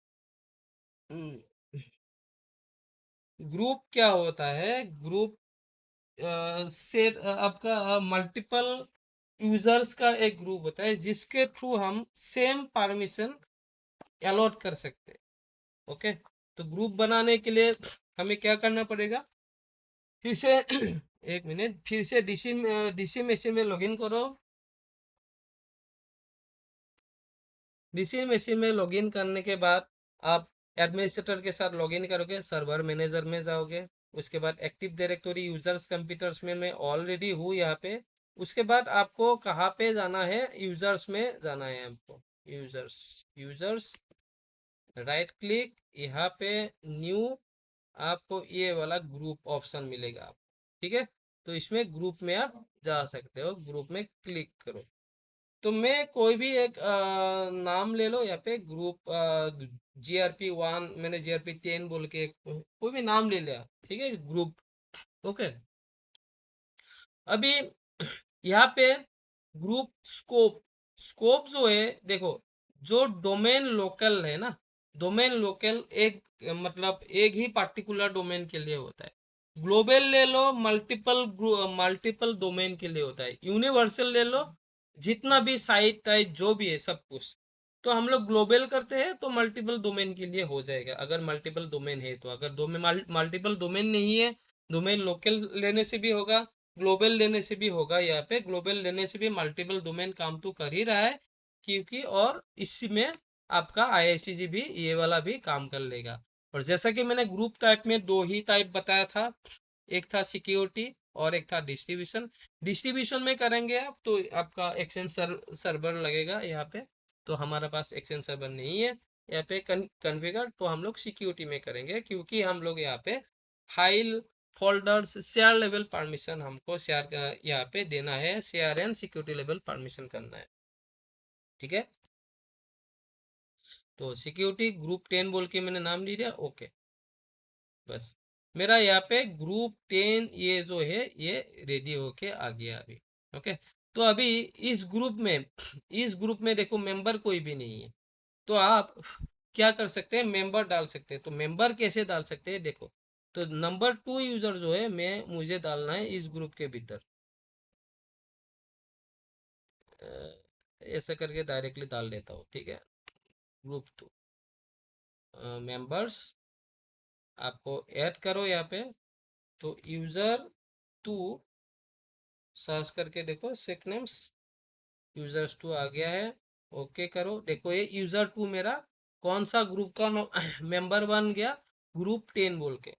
ग्रुप क्या होता है। ग्रुप से आपका मल्टीपल यूजर्स का एक ग्रुप होता है, जिसके थ्रू हम सेम परमिशन अलॉट कर सकते हैं। ओके, तो ग्रुप बनाने के लिए हमें क्या करना पड़ेगा, फिर से एक मिनट, फिर से डीसी मशीन में लॉगिन करो। डीसी मशीन में लॉगिन करने के बाद आप एडमिनिस्ट्रेटर के साथ लॉगिन करोगे, सर्वर मैनेजर में जाओगे। उसके बाद एक्टिव डायरेक्टरी यूजर्स कंप्यूटर्स में मैं ऑलरेडी हूँ यहाँ पे। उसके बाद आपको कहाँ पे जाना है, यूजर्स में जाना है आपको। यूजर्स, यूजर्स, राइट क्लिक, यहाँ पे न्यू, आपको ये वाला ग्रुप ऑप्शन मिलेगा आपको, ठीक है। तो इसमें ग्रुप में आप जा सकते हो, ग्रुप में क्लिक करो। तो मैं कोई भी एक नाम ले लो, यहाँ पे ग्रुप GRP1, मैंने GRP10 बोल के कोई भी नाम ले लिया, ठीक है, ग्रुप। ओके, अभी यहाँ पे ग्रुप स्कोप, स्कोप जो है देखो, जो डोमेन लोकल है ना, डोमेन लोकल एक मतलब एक ही पार्टिकुलर डोमेन के लिए होता है। ग्लोबल ले लो, मल्टीपल मल्टीपल डोमेन के लिए होता है। यूनिवर्सल ले लो, जितना भी साइट टाइप जो भी है सब कुछ। तो हम लोग ग्लोबल करते हैं तो मल्टीपल डोमेन के लिए हो जाएगा, अगर मल्टीपल डोमेन है तो। अगर डोमेन मल्टीपल डोमेन नहीं है, डोमेन लोकल लेने से भी होगा, ग्लोबल लेने से भी होगा। यहाँ पे ग्लोबल लेने से भी मल्टीपल डोमेन काम तो कर ही रहा है, क्योंकि और इसमें आपका IICG भी ये वाला भी काम कर लेगा। और जैसा कि मैंने ग्रुप टाइप में दो ही टाइप बताया था, एक था सिक्योरिटी और एक था डिस्ट्रीब्यूशन। डिस्ट्रीब्यूशन में करेंगे आप तो आपका एक्सचेंज सर्वर लगेगा यहाँ पे, तो हमारा पास एक्सचेंज सर्वर नहीं है यहाँ पे कन्फिगर। तो हम लोग सिक्योरिटी में करेंगे, क्योंकि हम लोग यहाँ पे file folders share level permission हमको शेयर यहाँ पे देना है, share and security level permission करना है, ठीक है। तो सिक्योरिटी ग्रुप 10 बोल के मैंने नाम ले दिया। ओके, बस मेरा यहाँ पे ग्रुप 10 ये जो है ये रेडी होके आ गया अभी। ओके, तो अभी इस ग्रुप में देखो मेंबर कोई भी नहीं है, तो आप क्या कर सकते हैं, मेंबर डाल सकते हैं। तो मेंबर कैसे डाल सकते हैं देखो, तो नंबर 2 यूजर जो है मुझे डालना है इस ग्रुप के भीतर। ऐसा करके डायरेक्टली डाल देता हूँ, ठीक है। ग्रुप 2 मेंबर्स आपको ऐड करो यहाँ पे। तो यूजर 2 सर्च करके देखो, सेक नेम्स यूजर्स 2 आ गया है। ओके करो, देखो ये यूजर 2 मेरा कौन सा ग्रुप का मेंबर बन गया, ग्रुप 10 बोल के,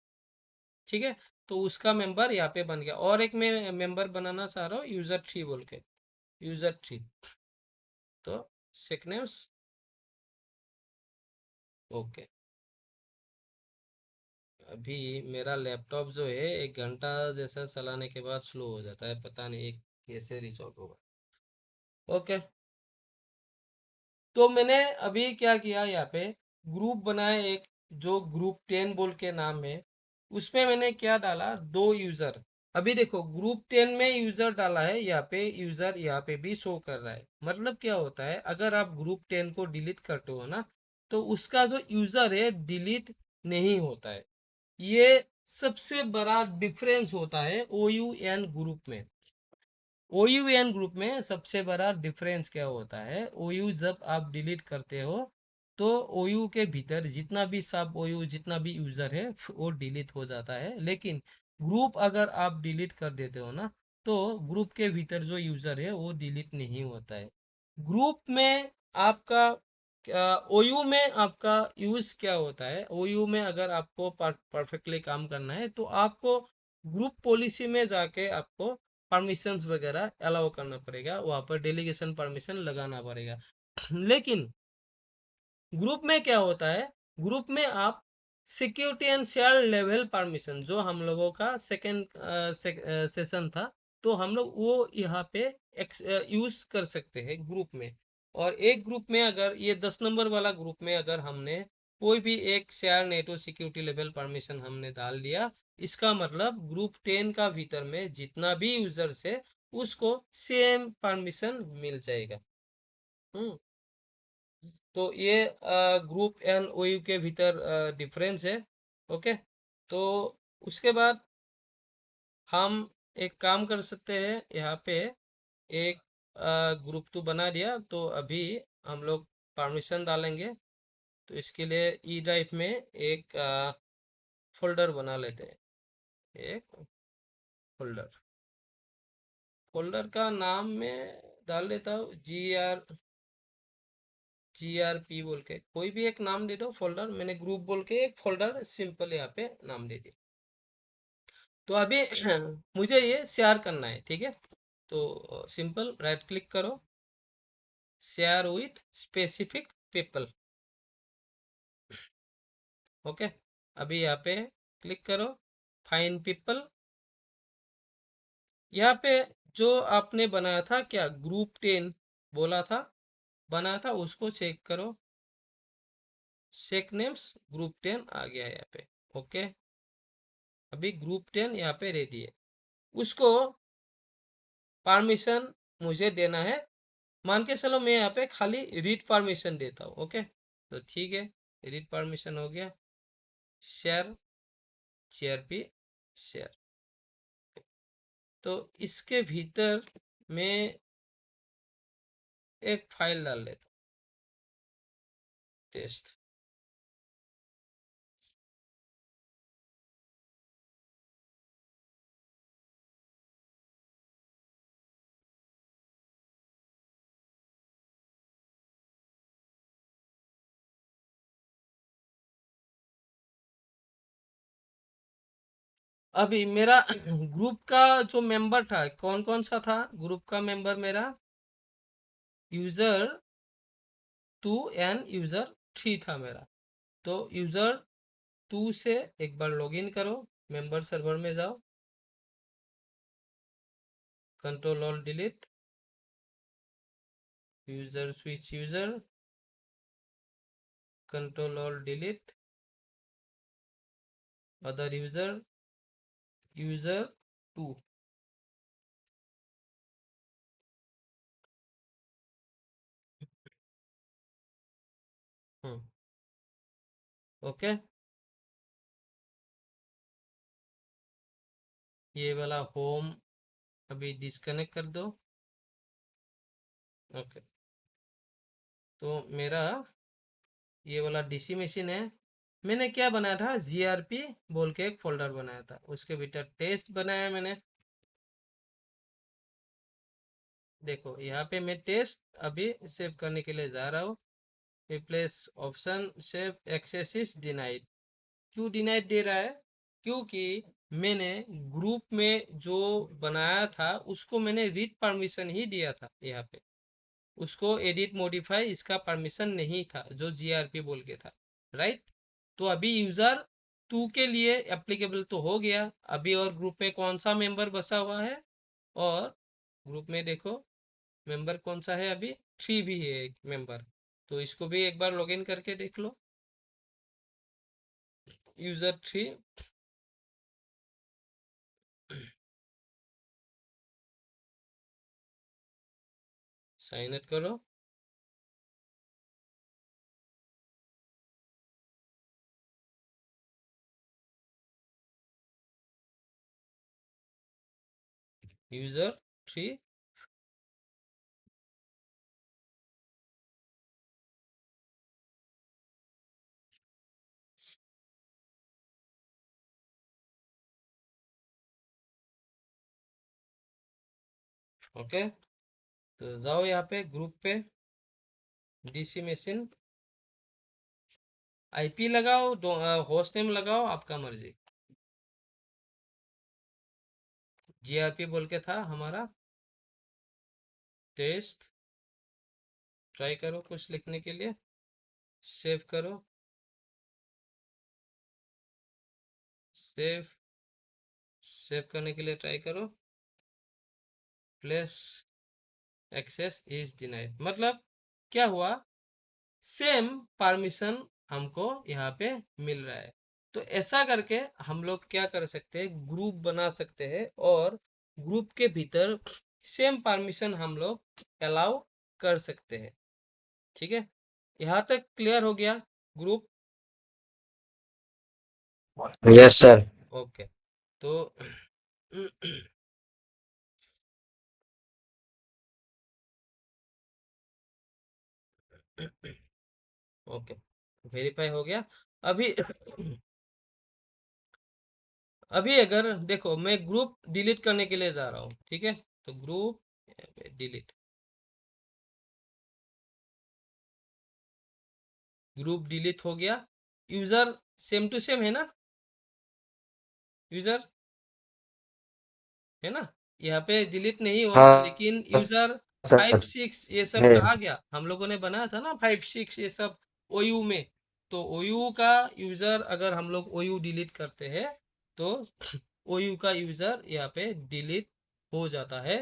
ठीक है। तो उसका मेंबर यहाँ पे बन गया। और एक मैं मेंबर बनाना चाह रहा हूँ यूजर 3 बोल के, यूजर 3। तो सेक नेम्स ओके। अभी मेरा लैपटॉप जो है 1 घंटा जैसा चलाने के बाद स्लो हो जाता है, पता नहीं ये कैसे रिजॉल्व होगा। ओके, तो मैंने अभी क्या किया, यहाँ पे ग्रुप बनाया एक, जो ग्रुप 10 बोल के नाम है। उसमें मैंने क्या डाला, 2 यूजर। अभी देखो ग्रुप 10 में यूजर डाला है, यहाँ पे यूजर यहाँ पे भी शो कर रहा है। मतलब क्या होता है, अगर आप ग्रुप 10 को डिलीट करते हो ना, तो उसका जो यूजर है डिलीट नहीं होता है। ये सबसे बड़ा डिफरेंस होता है OUN ग्रुप में। OUN ग्रुप में सबसे बड़ा डिफरेंस क्या होता है, OU जब आप डिलीट करते हो तो OU के भीतर जितना भी सब OU जितना भी यूजर है वो डिलीट हो जाता है। लेकिन ग्रुप अगर आप डिलीट कर देते हो ना, तो ग्रुप के भीतर जो यूजर है वो डिलीट नहीं होता है। ग्रुप में आपका ओयू में आपका यूज क्या होता है? ओयू में अगर आपको परफेक्टली काम करना है तो आपको ग्रुप पॉलिसी में जाके आपको परमिशंस वगैरह अलाउ करना पड़ेगा, वहां पर डेलीगेशन परमिशन लगाना पड़ेगा। लेकिन ग्रुप में क्या होता है? ग्रुप में आप security and share level permission, जो हम लोगों का सेकेंड सेशन था, तो हम लोग वो यहाँ पे यूज कर सकते हैं ग्रुप में। और एक ग्रुप में अगर ये 10 नंबर वाला ग्रुप में अगर हमने कोई भी एक share network security level permission हमने डाल दिया, इसका मतलब ग्रुप 10 का भीतर में जितना भी यूजर्स है उसको सेम परमिशन मिल जाएगा। हम्म तो ये ग्रुप एंड ओयू के भीतर डिफरेंस है। ओके, तो उसके बाद हम एक काम कर सकते हैं, यहाँ पे एक ग्रुप तो बना दिया, तो अभी हम लोग परमिशन डालेंगे। तो इसके लिए ई ड्राइव में एक फोल्डर बना लेते हैं। एक फोल्डर फोल्डर का नाम मैं डाल देता हूँ GRP बोल के, कोई भी एक नाम दे दो फोल्डर। मैंने ग्रुप बोल के एक फोल्डर सिंपल यहाँ पे नाम दे दिया। तो अभी मुझे ये शेयर करना है, ठीक है? तो सिंपल राइट क्लिक करो, share with specific people. Okay, अभी यहाँ पे क्लिक करो, फाइंड पीपल। यहाँ पे जो आपने बनाया था, क्या ग्रुप 10 बोला था, बनाया था, उसको चेक करो। चेक नेम्स ग्रुप 10 आ गया है यहाँ पे। ओके, अभी ग्रुप 10 यहाँ पे रेडी है, उसको परमिशन मुझे देना है। मान के चलो मैं यहाँ पे खाली रीड परमिशन देता हूँ। ओके, तो ठीक है, रीड परमिशन हो गया। Share GRP share. तो इसके भीतर मैं एक फाइल डाल लेता हूँ, टेस्ट। अभी मेरा ग्रुप का जो मेंबर था, कौन कौन सा था ग्रुप का मेंबर मेरा? यूजर 2 एंड यूजर 3 था मेरा। तो यूजर 2 से एक बार लॉगिन करो, मेंबर सर्वर में जाओ, control all delete, user switch user, control all delete, other user, user 2। Okay, ये वाला होम अभी डिस्कनेक्ट कर दो। ओके, तो मेरा ये वाला डीसी मशीन है। मैंने क्या बनाया था? GRP बोल के एक फोल्डर बनाया था, उसके भीतर टेस्ट बनाया मैंने। देखो यहाँ पे मैं टेस्ट अभी सेव करने के लिए जा रहा हूँ। Replace option save access is denied. क्यों डिनाइड दे रहा है? क्योंकि मैंने ग्रुप में जो बनाया था उसको मैंने रीड परमिशन ही दिया था। यहाँ पे उसको एडिट मॉडिफाई इसका परमिशन नहीं था, जो GRP बोल के था, राइट? तो अभी यूजर 2 के लिए एप्लीकेबल तो हो गया। अभी और ग्रुप में कौन सा मेंबर बसा हुआ है? और ग्रुप में देखो मेंबर कौन सा है? अभी 3 भी है एक मेंबर, तो इसको भी एक बार लॉगिन करके देख लो। यूजर 3, साइन इन करो। यूजर 3, ओके, तो जाओ यहाँ पे ग्रुप पे, डीसी मशीन आईपी लगाओ, होस्ट नेम लगाओ, आपका मर्जी। जीआरपी बोल के था हमारा टेस्ट। ट्राई करो कुछ लिखने के लिए, सेव करो, सेव सेव करने के लिए ट्राई करो। प्लेस एक्सेस इज डिनाइड, मतलब क्या हुआ, सेम परमिशन हमको यहाँ पे मिल रहा है। तो ऐसा करके हम लोग क्या कर सकते हैं, ग्रुप बना सकते हैं और ग्रुप के भीतर सेम परमिशन हम लोग अलाउ कर सकते हैं। ठीक है, यहाँ तक क्लियर हो गया ग्रुप? Yes sir. ओके, तो ओके, वेरीफाई हो गया। अभी अभी अगर देखो, मैं ग्रुप डिलीट करने के लिए जा रहा हूँ, ठीक है, तो ग्रुप डिलीट, ग्रुप डिलीट हो गया। यूजर सेम टू सेम है ना, यूजर है ना, यहाँ पे डिलीट नहीं हुआ, हाँ लेकिन यूजर सर 5 6 ये सब है। कहाँ गया, हम लोगों ने बनाया था ना 5 6 ये सब ओयू में। तो ओयू का यूजर अगर हम लोग ओयू डिलीट करते हैं तो ओयू का यूजर यहाँ पे डिलीट हो जाता है।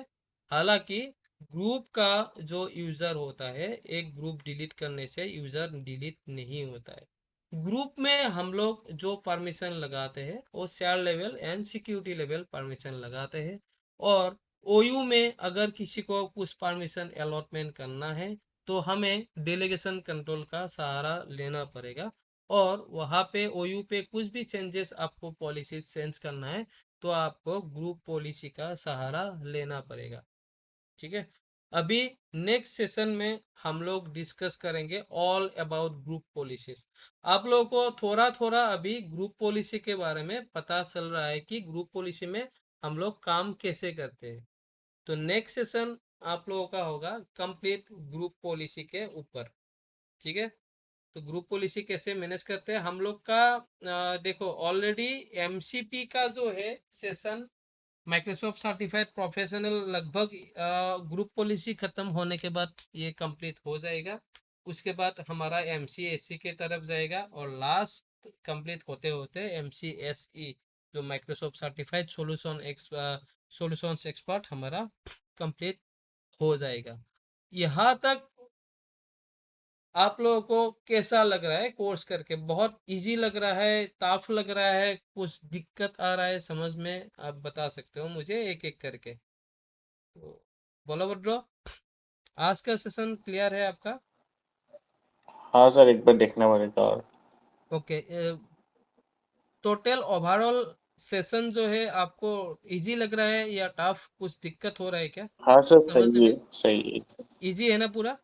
हालांकि ग्रुप का जो यूजर होता है, एक ग्रुप डिलीट करने से यूजर डिलीट नहीं होता है। ग्रुप में हम लोग जो परमिशन लगाते हैं वो share level and security level permission लगाते हैं, और ओयू में अगर किसी को कुछ परमिशन अलॉटमेंट करना है तो हमें डेलीगेशन कंट्रोल का सहारा लेना पड़ेगा, और वहाँ पे ओयू पे कुछ भी चेंजेस आपको पॉलिसी चेंज करना है तो आपको ग्रुप पॉलिसी का सहारा लेना पड़ेगा। ठीक है, अभी नेक्स्ट सेशन में हम लोग डिस्कस करेंगे ऑल अबाउट ग्रुप पॉलिसीज। आप लोगों को थोड़ा थोड़ा अभी ग्रुप पॉलिसी के बारे में पता चल रहा है कि ग्रुप पॉलिसी में हम लोग काम कैसे करते हैं। तो नेक्स्ट सेशन आप लोगों का होगा कंप्लीट ग्रुप पॉलिसी के ऊपर। ठीक है, तो ग्रुप पॉलिसी कैसे मैनेज करते हैं हम लोग का, देखो ऑलरेडी एमसीपी का जो है सेशन, माइक्रोसॉफ्ट सर्टिफाइड प्रोफेशनल, लगभग ग्रुप पॉलिसी खत्म होने के बाद ये कंप्लीट हो जाएगा। उसके बाद हमारा एमसीएसई के तरफ जाएगा, और लास्ट कंप्लीट होते होते एमसीएसई जो माइक्रोसॉफ्ट सर्टिफाइड सॉल्यूशंस एक्सपर्ट हमारा कंप्लीट हो जाएगा। यहाँ तक आप लोगों को कैसा लग रहा है कोर्स करके? बहुत इजी लग रहा है, टफ लग रहा है, कुछ दिक्कत आ रहा है समझ में? आप बता सकते हो मुझे एक एक करके। तो बोलो ब्रो, आज का सेशन क्लियर है आपका? हाँ सर, एक बार देखना पड़ेगा। और ओके, टोटल ओवरऑल सेशन जो है आपको इजी लग रहा है या टफ, कुछ दिक्कत हो रहा है क्या हाँ सर, समझने सही है, में? सही है। इजी है ना पूरा?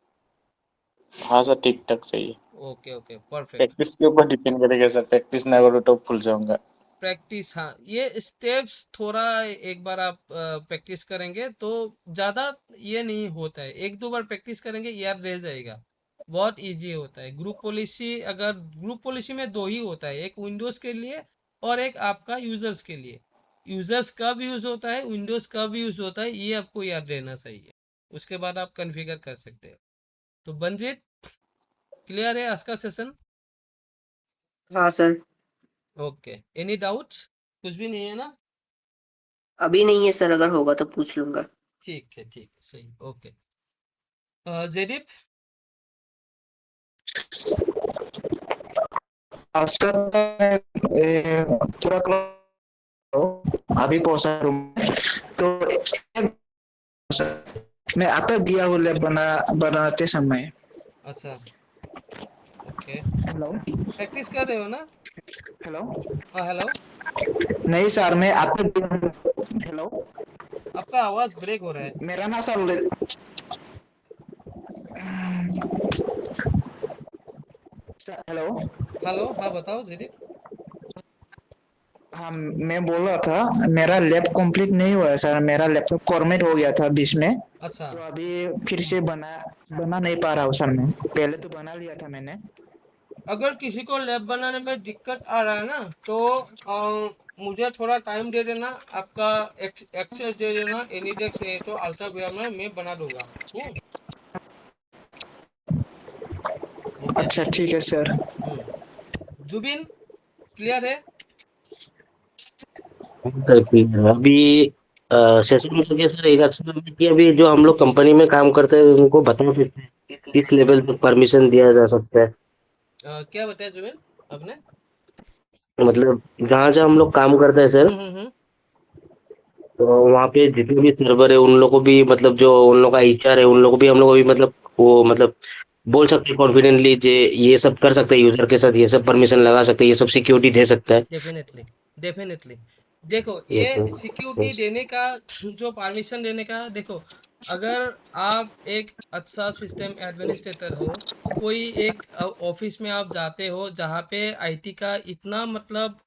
हाँ सर, ठीक ठाक सही है। Okay okay, perfect. प्रैक्टिस के ऊपर डिपेंड करेगा सर, प्रैक्टिस ना करो तो भूल जाऊंगा। प्रैक्टिस, हाँ, ये स्टेप्स थोड़ा एक बार आप प्रैक्टिस करेंगे तो ज़्यादा ये नहीं होता है, एक दो बार प्रैक्टिस करेंगे याद रह जाएगा, बहुत इजी होता है। ग्रुप पॉलिसी, अगर ग्रुप पॉलिसी में दो ही होता है, एक विंडोज़ के लिए और एक आपका यूजर्स के लिए। यूजर्स कब यूज होता है, विंडोज़ कब यूज होता है, ये आपको याद रहना चाहिए, उसके बाद आप कॉन्फ़िगर कर सकते हो। तो बंजित, क्लियर है आज का सेशन? हाँ सर। Okay, any doubts? कुछ भी नहीं है ना? अभी नहीं है सर, अगर होगा तो पूछ लूंगा। ठीक है, सही, ओके। जयदीप? आज का पूरा अभी पहुंचा रूम तो मैं आता गया हूँ लैब बनाते समय। अच्छा, ओके, हेलो प्रैक्टिस कर रहे हो ना? हेलो हाँ, हेलो, नहीं सर, मैं आता। हेलो, आपका आवाज ब्रेक हो रहा है। मेरा ना सर हेलो हेलो, हाँ बताओ जयदीप। हाँ, मैं बोल रहा था मेरा लैब कंप्लीट नहीं हुआ है सर, मेरा लैपटॉप फॉर्मेट हो गया था बीच में, अच्छा, तो अभी फिर से बना नहीं पा रहा हूँ सर। मैं पहले तो बना लिया था मैंने। अगर किसी को लैब बनाने में दिक्कत आ रहा है ना तो मुझे थोड़ा टाइम दे देना, आपका एक्सेस दे देना, एनीडेक्स नहीं तो अल्ट्रावेयर में मैं बना दूंगा। ओके। अच्छा ठीक है सर। जुबिन क्लियर है? अभी सेशन में सर एक अच्छा है कि अभी जो हम लोग कंपनी में काम करते हैं उनको बता सकते हैं किस लेवल पे परमिशन दिया जा सकता है। क्या बताया जुबिन आपने? मतलब जहाँ जहाँ हम लोग काम करते हैं सर, हम्म। तो वहाँ पे जितने भी सर्वर है उन लोगों को भी मतलब जो उन लोगों का एचआर है उन लोगों को भी हम लोग को भी मतलब वो मतलब बोल सकते हैं कॉन्फिडेंटली जे ये सब कर सकते हैं, यूजर के साथ ये सब परमिशन लगा सकते हैं, ये सब सिक्योरिटी दे सकता है। डेफिनेटली देखो, यस ये सर। Security yes. देने का, जो परमिशन देने का, देखो, अगर आप एक अच्छा सिस्टम एडमिनिस्ट्रेटर हो, कोई एक ऑफिस में आप जाते हो जहाँ पे आईटी का इतना मतलब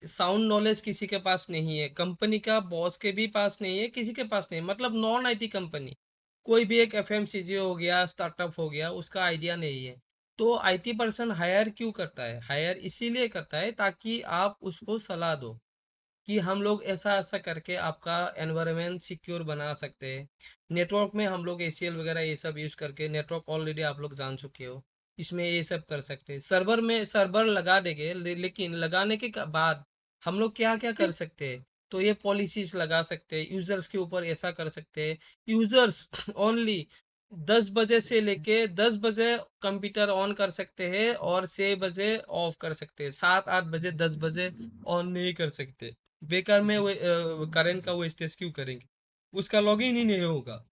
साउंड नॉलेज किसी के पास नहीं है, कंपनी का बॉस के भी पास नहीं है, किसी के पास नहीं, मतलब नॉन आईटी कंपनी, कोई भी एक एफएमसीजी हो गया, स्टार्टअप हो गया, उसका आइडिया नहीं है, तो आईटी पर्सन हायर क्यों करता है? हायर इसीलिए करता है ताकि आप उसको सलाह दो कि हम लोग ऐसा ऐसा करके आपका एनवायरनमेंट सिक्योर बना सकते हैं। नेटवर्क में हम लोग एसीएल वगैरह ये सब यूज करके, नेटवर्क ऑलरेडी आप लोग जान चुके हो, इसमें ये सब कर सकते हैं। सर्वर में सर्वर लगा देंगे, लेकिन लगाने के बाद हम लोग क्या क्या कर सकते हैं? तो ये पॉलिसीज लगा सकते हैं, यूजर्स के ऊपर ऐसा कर सकते हैं, यूजर्स ओनली 10 बजे से लेके 10 बजे कंप्यूटर ऑन कर सकते हैं और 6 बजे ऑफ कर सकते हैं, 7 8 बजे 10 बजे ऑन नहीं कर सकते। बेकार में वो करंट का वेस्टेज क्यों करेंगे? उसका लॉगिन ही नहीं होगा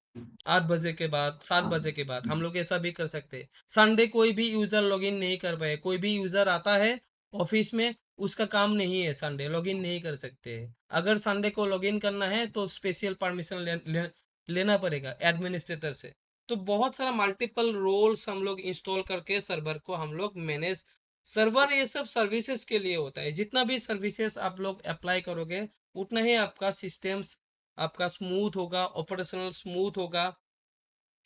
8 बजे के बाद, 7 बजे के बाद हम लोग ऐसा भी कर सकते हैं। संडे कोई भी यूजर लॉगिन नहीं कर पाए, कोई भी यूजर आता है ऑफिस में, उसका काम नहीं है संडे लॉगिन नहीं कर सकते हैं। अगर संडे को लॉगिन करना है तो स्पेशल परमिशन लेना पड़ेगा एडमिनिस्ट्रेटर से। तो बहुत सारा मल्टीपल रोल्स हम लोग इंस्टॉल करके सर्वर को हम लोग मैनेज, सर्वर ये सब सर्विसेज के लिए होता है। जितना भी सर्विसेज आप लोग अप्लाई करोगे उतना ही आपका सिस्टम्स आपका स्मूथ होगा, ऑपरेशनल स्मूथ होगा,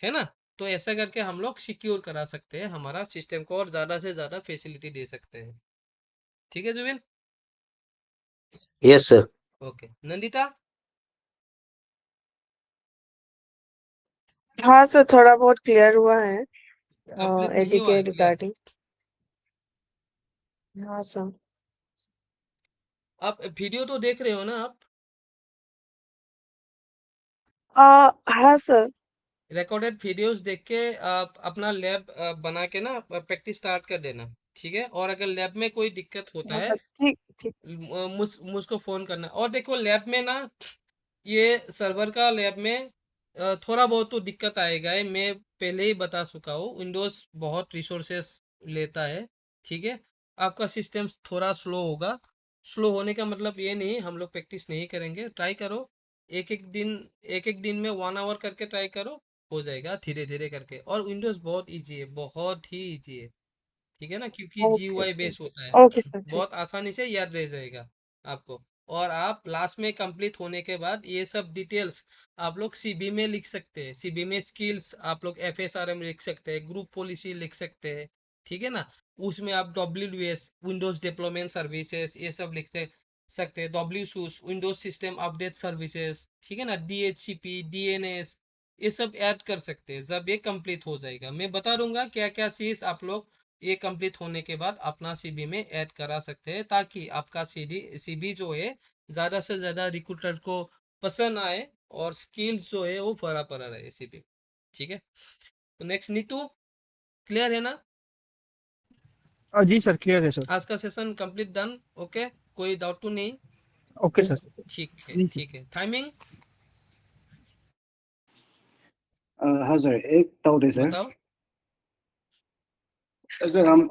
है ना? तो ऐसा करके हम लोग सिक्योर करा सकते हैं हमारा सिस्टम को और ज्यादा से ज्यादा फैसिलिटी दे सकते हैं। ठीक है Zubin? Yes sir. Okay Nandita. हाँ सर, थोड़ा बहुत क्लियर हुआ है कंप्लीट नहीं एडी हुआ के है क्लियर? रिगार्डिंग। हाँ सर। आप वीडियो तो देख रहे हो ना आप? हाँ सर। रिकॉर्डेड वीडियोस देख के आप अपना लैब बना के ना प्रैक्टिस स्टार्ट कर देना। ठीक है, और अगर लैब में कोई दिक्कत होता हाँ है सर, ठीक ठीक। मुझको फोन करना। और देखो लैब में ना, ये सर्वर का लैब में थोड़ा बहुत तो दिक्कत आएगा है, मैं पहले ही बता चुका हूँ, विंडोज बहुत रिसोर्सेस लेता है। ठीक है, आपका सिस्टम थोड़ा स्लो होगा, स्लो होने का मतलब ये नहीं हम लोग प्रैक्टिस नहीं करेंगे, ट्राई करो, एक एक दिन में 1 आवर करके ट्राई करो, हो जाएगा धीरे धीरे करके। और विंडोज बहुत इजी है, बहुत ही इजी है, ठीक है ना, क्योंकि ओके जीयूआई सर। बेस होता है, ओके सर, ठीक। बहुत आसानी से याद रह जाएगा आपको। और आप लास्ट में कंप्लीट होने के बाद ये सब डिटेल्स आप लोग सीबी में लिख सकते हैं, सीबी में स्किल्स आप लोग एफएसआरएम लिख सकते हैं, ग्रुप पॉलिसी लिख सकते हैं, ठीक है ना। उसमें आप डब्ल्यूएस विंडोज डेवलपमेंट सर्विसेज ये सब सकते हैं, डब्ल्यूसूस विंडोज सिस्टम अपडेट सर्विसेज, ठीक है ना, डीएचसीपी डीएनएस ये सब ऐड कर सकते हैं। जब ये कंप्लीट हो जाएगा मैं बता दूंगा क्या क्या चीज आप लोग ये कंप्लीट होने के बाद अपना सीबी में ऐड करा सकते हैं, ताकि आपका सीबी जो है ज्यादा से ज्यादा रिक्रूटर को पसंद आए और स्किल्स जो है वो फरा पड़ा रहे सीबी। ठीक है, तो नेक्स्ट नीतू, क्लियर है ना? जी सर, क्लियर है सर। आज का सेशन कंप्लीट डन, ओके, कोई डाउट तो नहीं? Okay sir. ठीक है जी ठीक है, टाइमिंग हाँ सर, एक डाउट है सर। बताओ। सर हम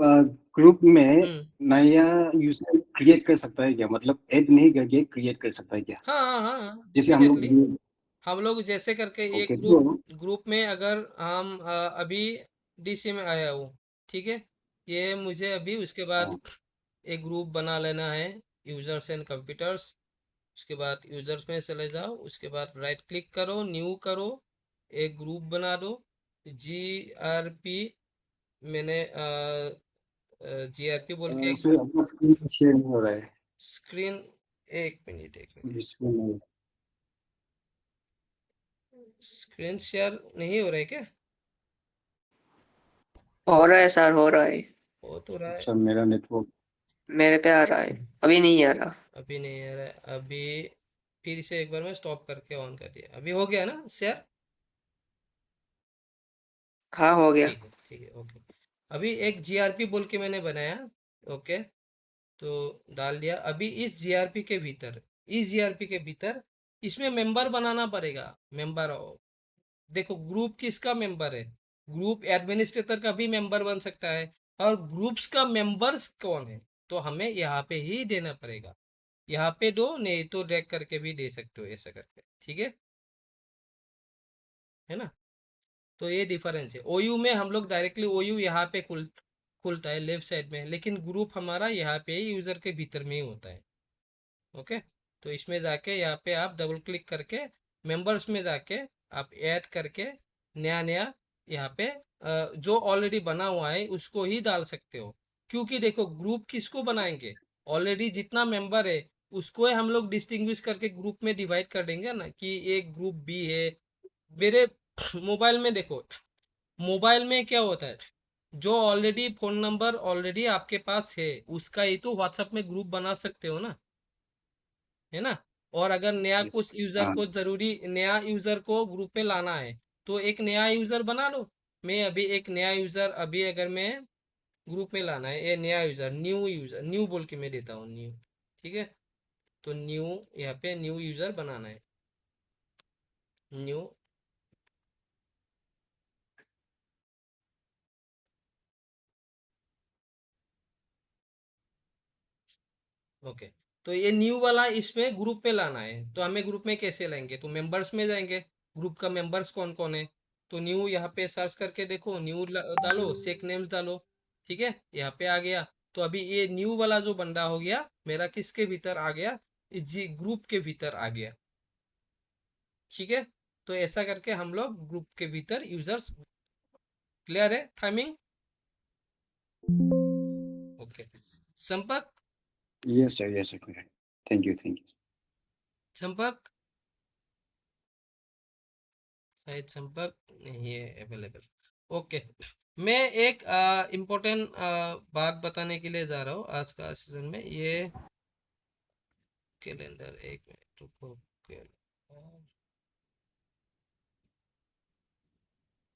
ग्रुप में हम्म। नया यूजर क्रिएट कर सकता है क्या? मतलब ऐड नहीं करके क्रिएट कर सकता है क्या? हाँ हाँ हाँ जैसे हम डेफिनेटली, लोग। हम लोग जैसे करके ये ओके तो। ग्रुप में अगर हम अभी डीसी में आया हूँ, ठीक है, ये मुझे अभी उसके बाद एक ग्रुप बना लेना है, यूजर्स एंड कंप्यूटर्स। उसके बाद यूजर्स में चले जाओ, उसके बाद राइट क्लिक करो, न्यू करो, एक ग्रुप बना दो, GRP मैंने जीआरपी बोल के एक सर अपना स्क्रीन शेयर नहीं हो रहा है। स्क्रीन, एक मिनट बिल्कुल नहीं। स्क्रीन शेयर नहीं हो रहा है क्या? हो रहा है सर, हो रहा है। हो तो रहा है, सर मेरा नेटवर्क मेरे पे आ रहा है, अभी नहीं आ रहा। अभी नहीं आ रहा है। अभी फिर से एक बार मैं स्टॉप करके ऑन कर दिया, अभी हो गया ना शेयर? हाँ, हो गया। ठीक है, ओके। अभी एक जीआरपी बोल के मैंने बनाया, ओके, तो डाल दिया। अभी इस जीआरपी के भीतर इसमें मेंबर बनाना पड़ेगा। मेंबर, देखो ग्रुप किसका मेंबर है? ग्रुप एडमिनिस्ट्रेटर का भी मेंबर बन सकता है, और ग्रुप्स का मेंबर्स कौन है तो हमें यहाँ पे ही देना पड़ेगा। यहाँ पे दो, नहीं तो ड्रैग करके भी दे सकते हो ऐसा करके, ठीक है ना? तो ये डिफरेंस है। ओयू में हम लोग डायरेक्टली ओयू यहाँ पे खुलता है लेफ्ट साइड में, लेकिन ग्रुप हमारा यहाँ पे ही यूजर के भीतर में ही होता है। ओके, तो इसमें जाके यहाँ पे आप डबल क्लिक करके मेंबर्स में जाके आप ऐड करके नया नया यहाँ पे जो ऑलरेडी बना हुआ है उसको ही डाल सकते हो। क्योंकि देखो ग्रुप किसको बनाएंगे, ऑलरेडी जितना मेंबर है उसको ही हम लोग डिस्टिंग्विश करके ग्रुप में डिवाइड कर देंगे ना, कि एक ग्रुप बी है। मेरे मोबाइल में देखो, मोबाइल में क्या होता है, जो ऑलरेडी फोन नंबर ऑलरेडी आपके पास है उसका ही तो व्हाट्सएप में ग्रुप बना सकते हो ना, है ना? और अगर नया कुछ यूजर हाँ को जरूरी नया यूजर को ग्रुप में लाना है तो एक नया यूजर बना लो। मैं अभी एक नया यूजर, अभी अगर मैं ग्रुप में लाना है ये नया यूजर न्यू बोल के मैं देता हूँ न्यू, ठीक है? तो न्यू, यहाँ पे न्यू यूजर बनाना है, न्यू, ओके। तो ये न्यू वाला इसमें ग्रुप में लाना है, तो हमें ग्रुप में कैसे लाएंगे? तो मेंबर्स में जाएंगे, ग्रुप का मेंबर्स कौन कौन है, तो न्यू यहाँ पे सर्च करके देखो, न्यू डालो, सेक नेम्स डालो, ठीक है? यहाँ पे आ गया। तो अभी ये न्यू वाला जो बंदा हो गया मेरा किसके भीतर आ गया? इस जी ग्रुप के भीतर आ गया, ठीक है? तो ऐसा करके हम लोग ग्रुप के भीतर यूजर्स, क्लियर है टाइमिंग? ओके, संपर्क, यस सर थैंक यू संपर्क, शायद संपर्क नहीं है अवेलेबल। ओके, मैं एक इम्पोर्टेंट बात बताने के लिए जा रहा हूँ आज का सेशन में। ये कैलेंडर, एक मिनट रुको,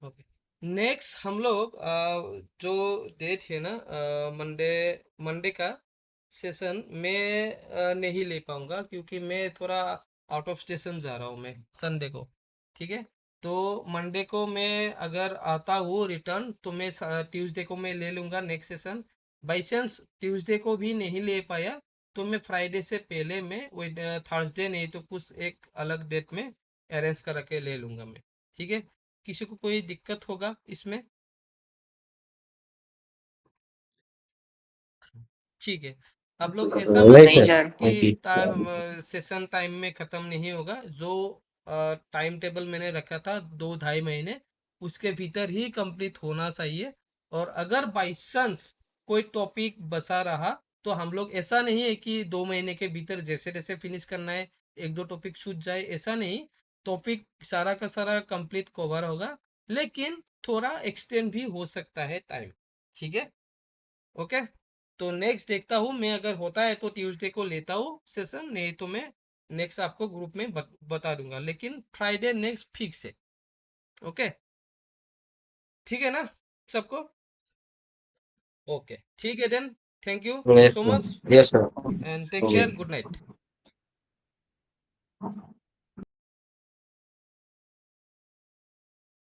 ओके। नेक्स्ट हम लोग जो डेट है ना, मंडे, मंडे का सेशन मैं नहीं ले पाऊंगा क्योंकि मैं थोड़ा आउट ऑफ स्टेशन जा रहा हूँ मैं संडे को, ठीक है? तो मंडे को मैं अगर आता हूँ रिटर्न तो मैं ट्यूसडे को मैं ले लूँगा next session. By chance Tuesday को भी नहीं ले पाया तो मैं फ्राइडे से पहले मैं थर्सडे नहीं तो कुछ एक अलग डेट में अरेंज करके ले लूँगा मैं, ठीक है? किसी को कोई दिक्कत होगा इसमें? ठीक है, आप लोग ऐसा मत नहीं नहीं सोचो सर, सर। कि सेशन टाइम में ख़त्म नहीं होगा। जो टाइम टेबल मैंने रखा था 2-2.5 महीने, उसके भीतर ही कंप्लीट होना चाहिए। और अगर बाई चांस कोई टॉपिक बचा रहा तो हम लोग, ऐसा नहीं है कि 2 महीने के भीतर जैसे जैसे फिनिश करना है, एक दो टॉपिक छूट जाए, ऐसा नहीं। टॉपिक सारा का सारा कंप्लीट कवर होगा, लेकिन थोड़ा एक्सटेंड भी हो सकता है टाइम, ठीक है? ओके, तो नेक्स्ट देखता हूँ मैं, अगर होता है तो ट्यूसडे को लेता हूँ सेशन, नहीं तो मैं नेक्स्ट आपको ग्रुप में बता दूंगा, लेकिन फ्राइडे नेक्स्ट फिक्स है। ओके, ठीक है ना सबको? ओके, ठीक है then, thank you yes so much sir, yes sir. And take care, good night.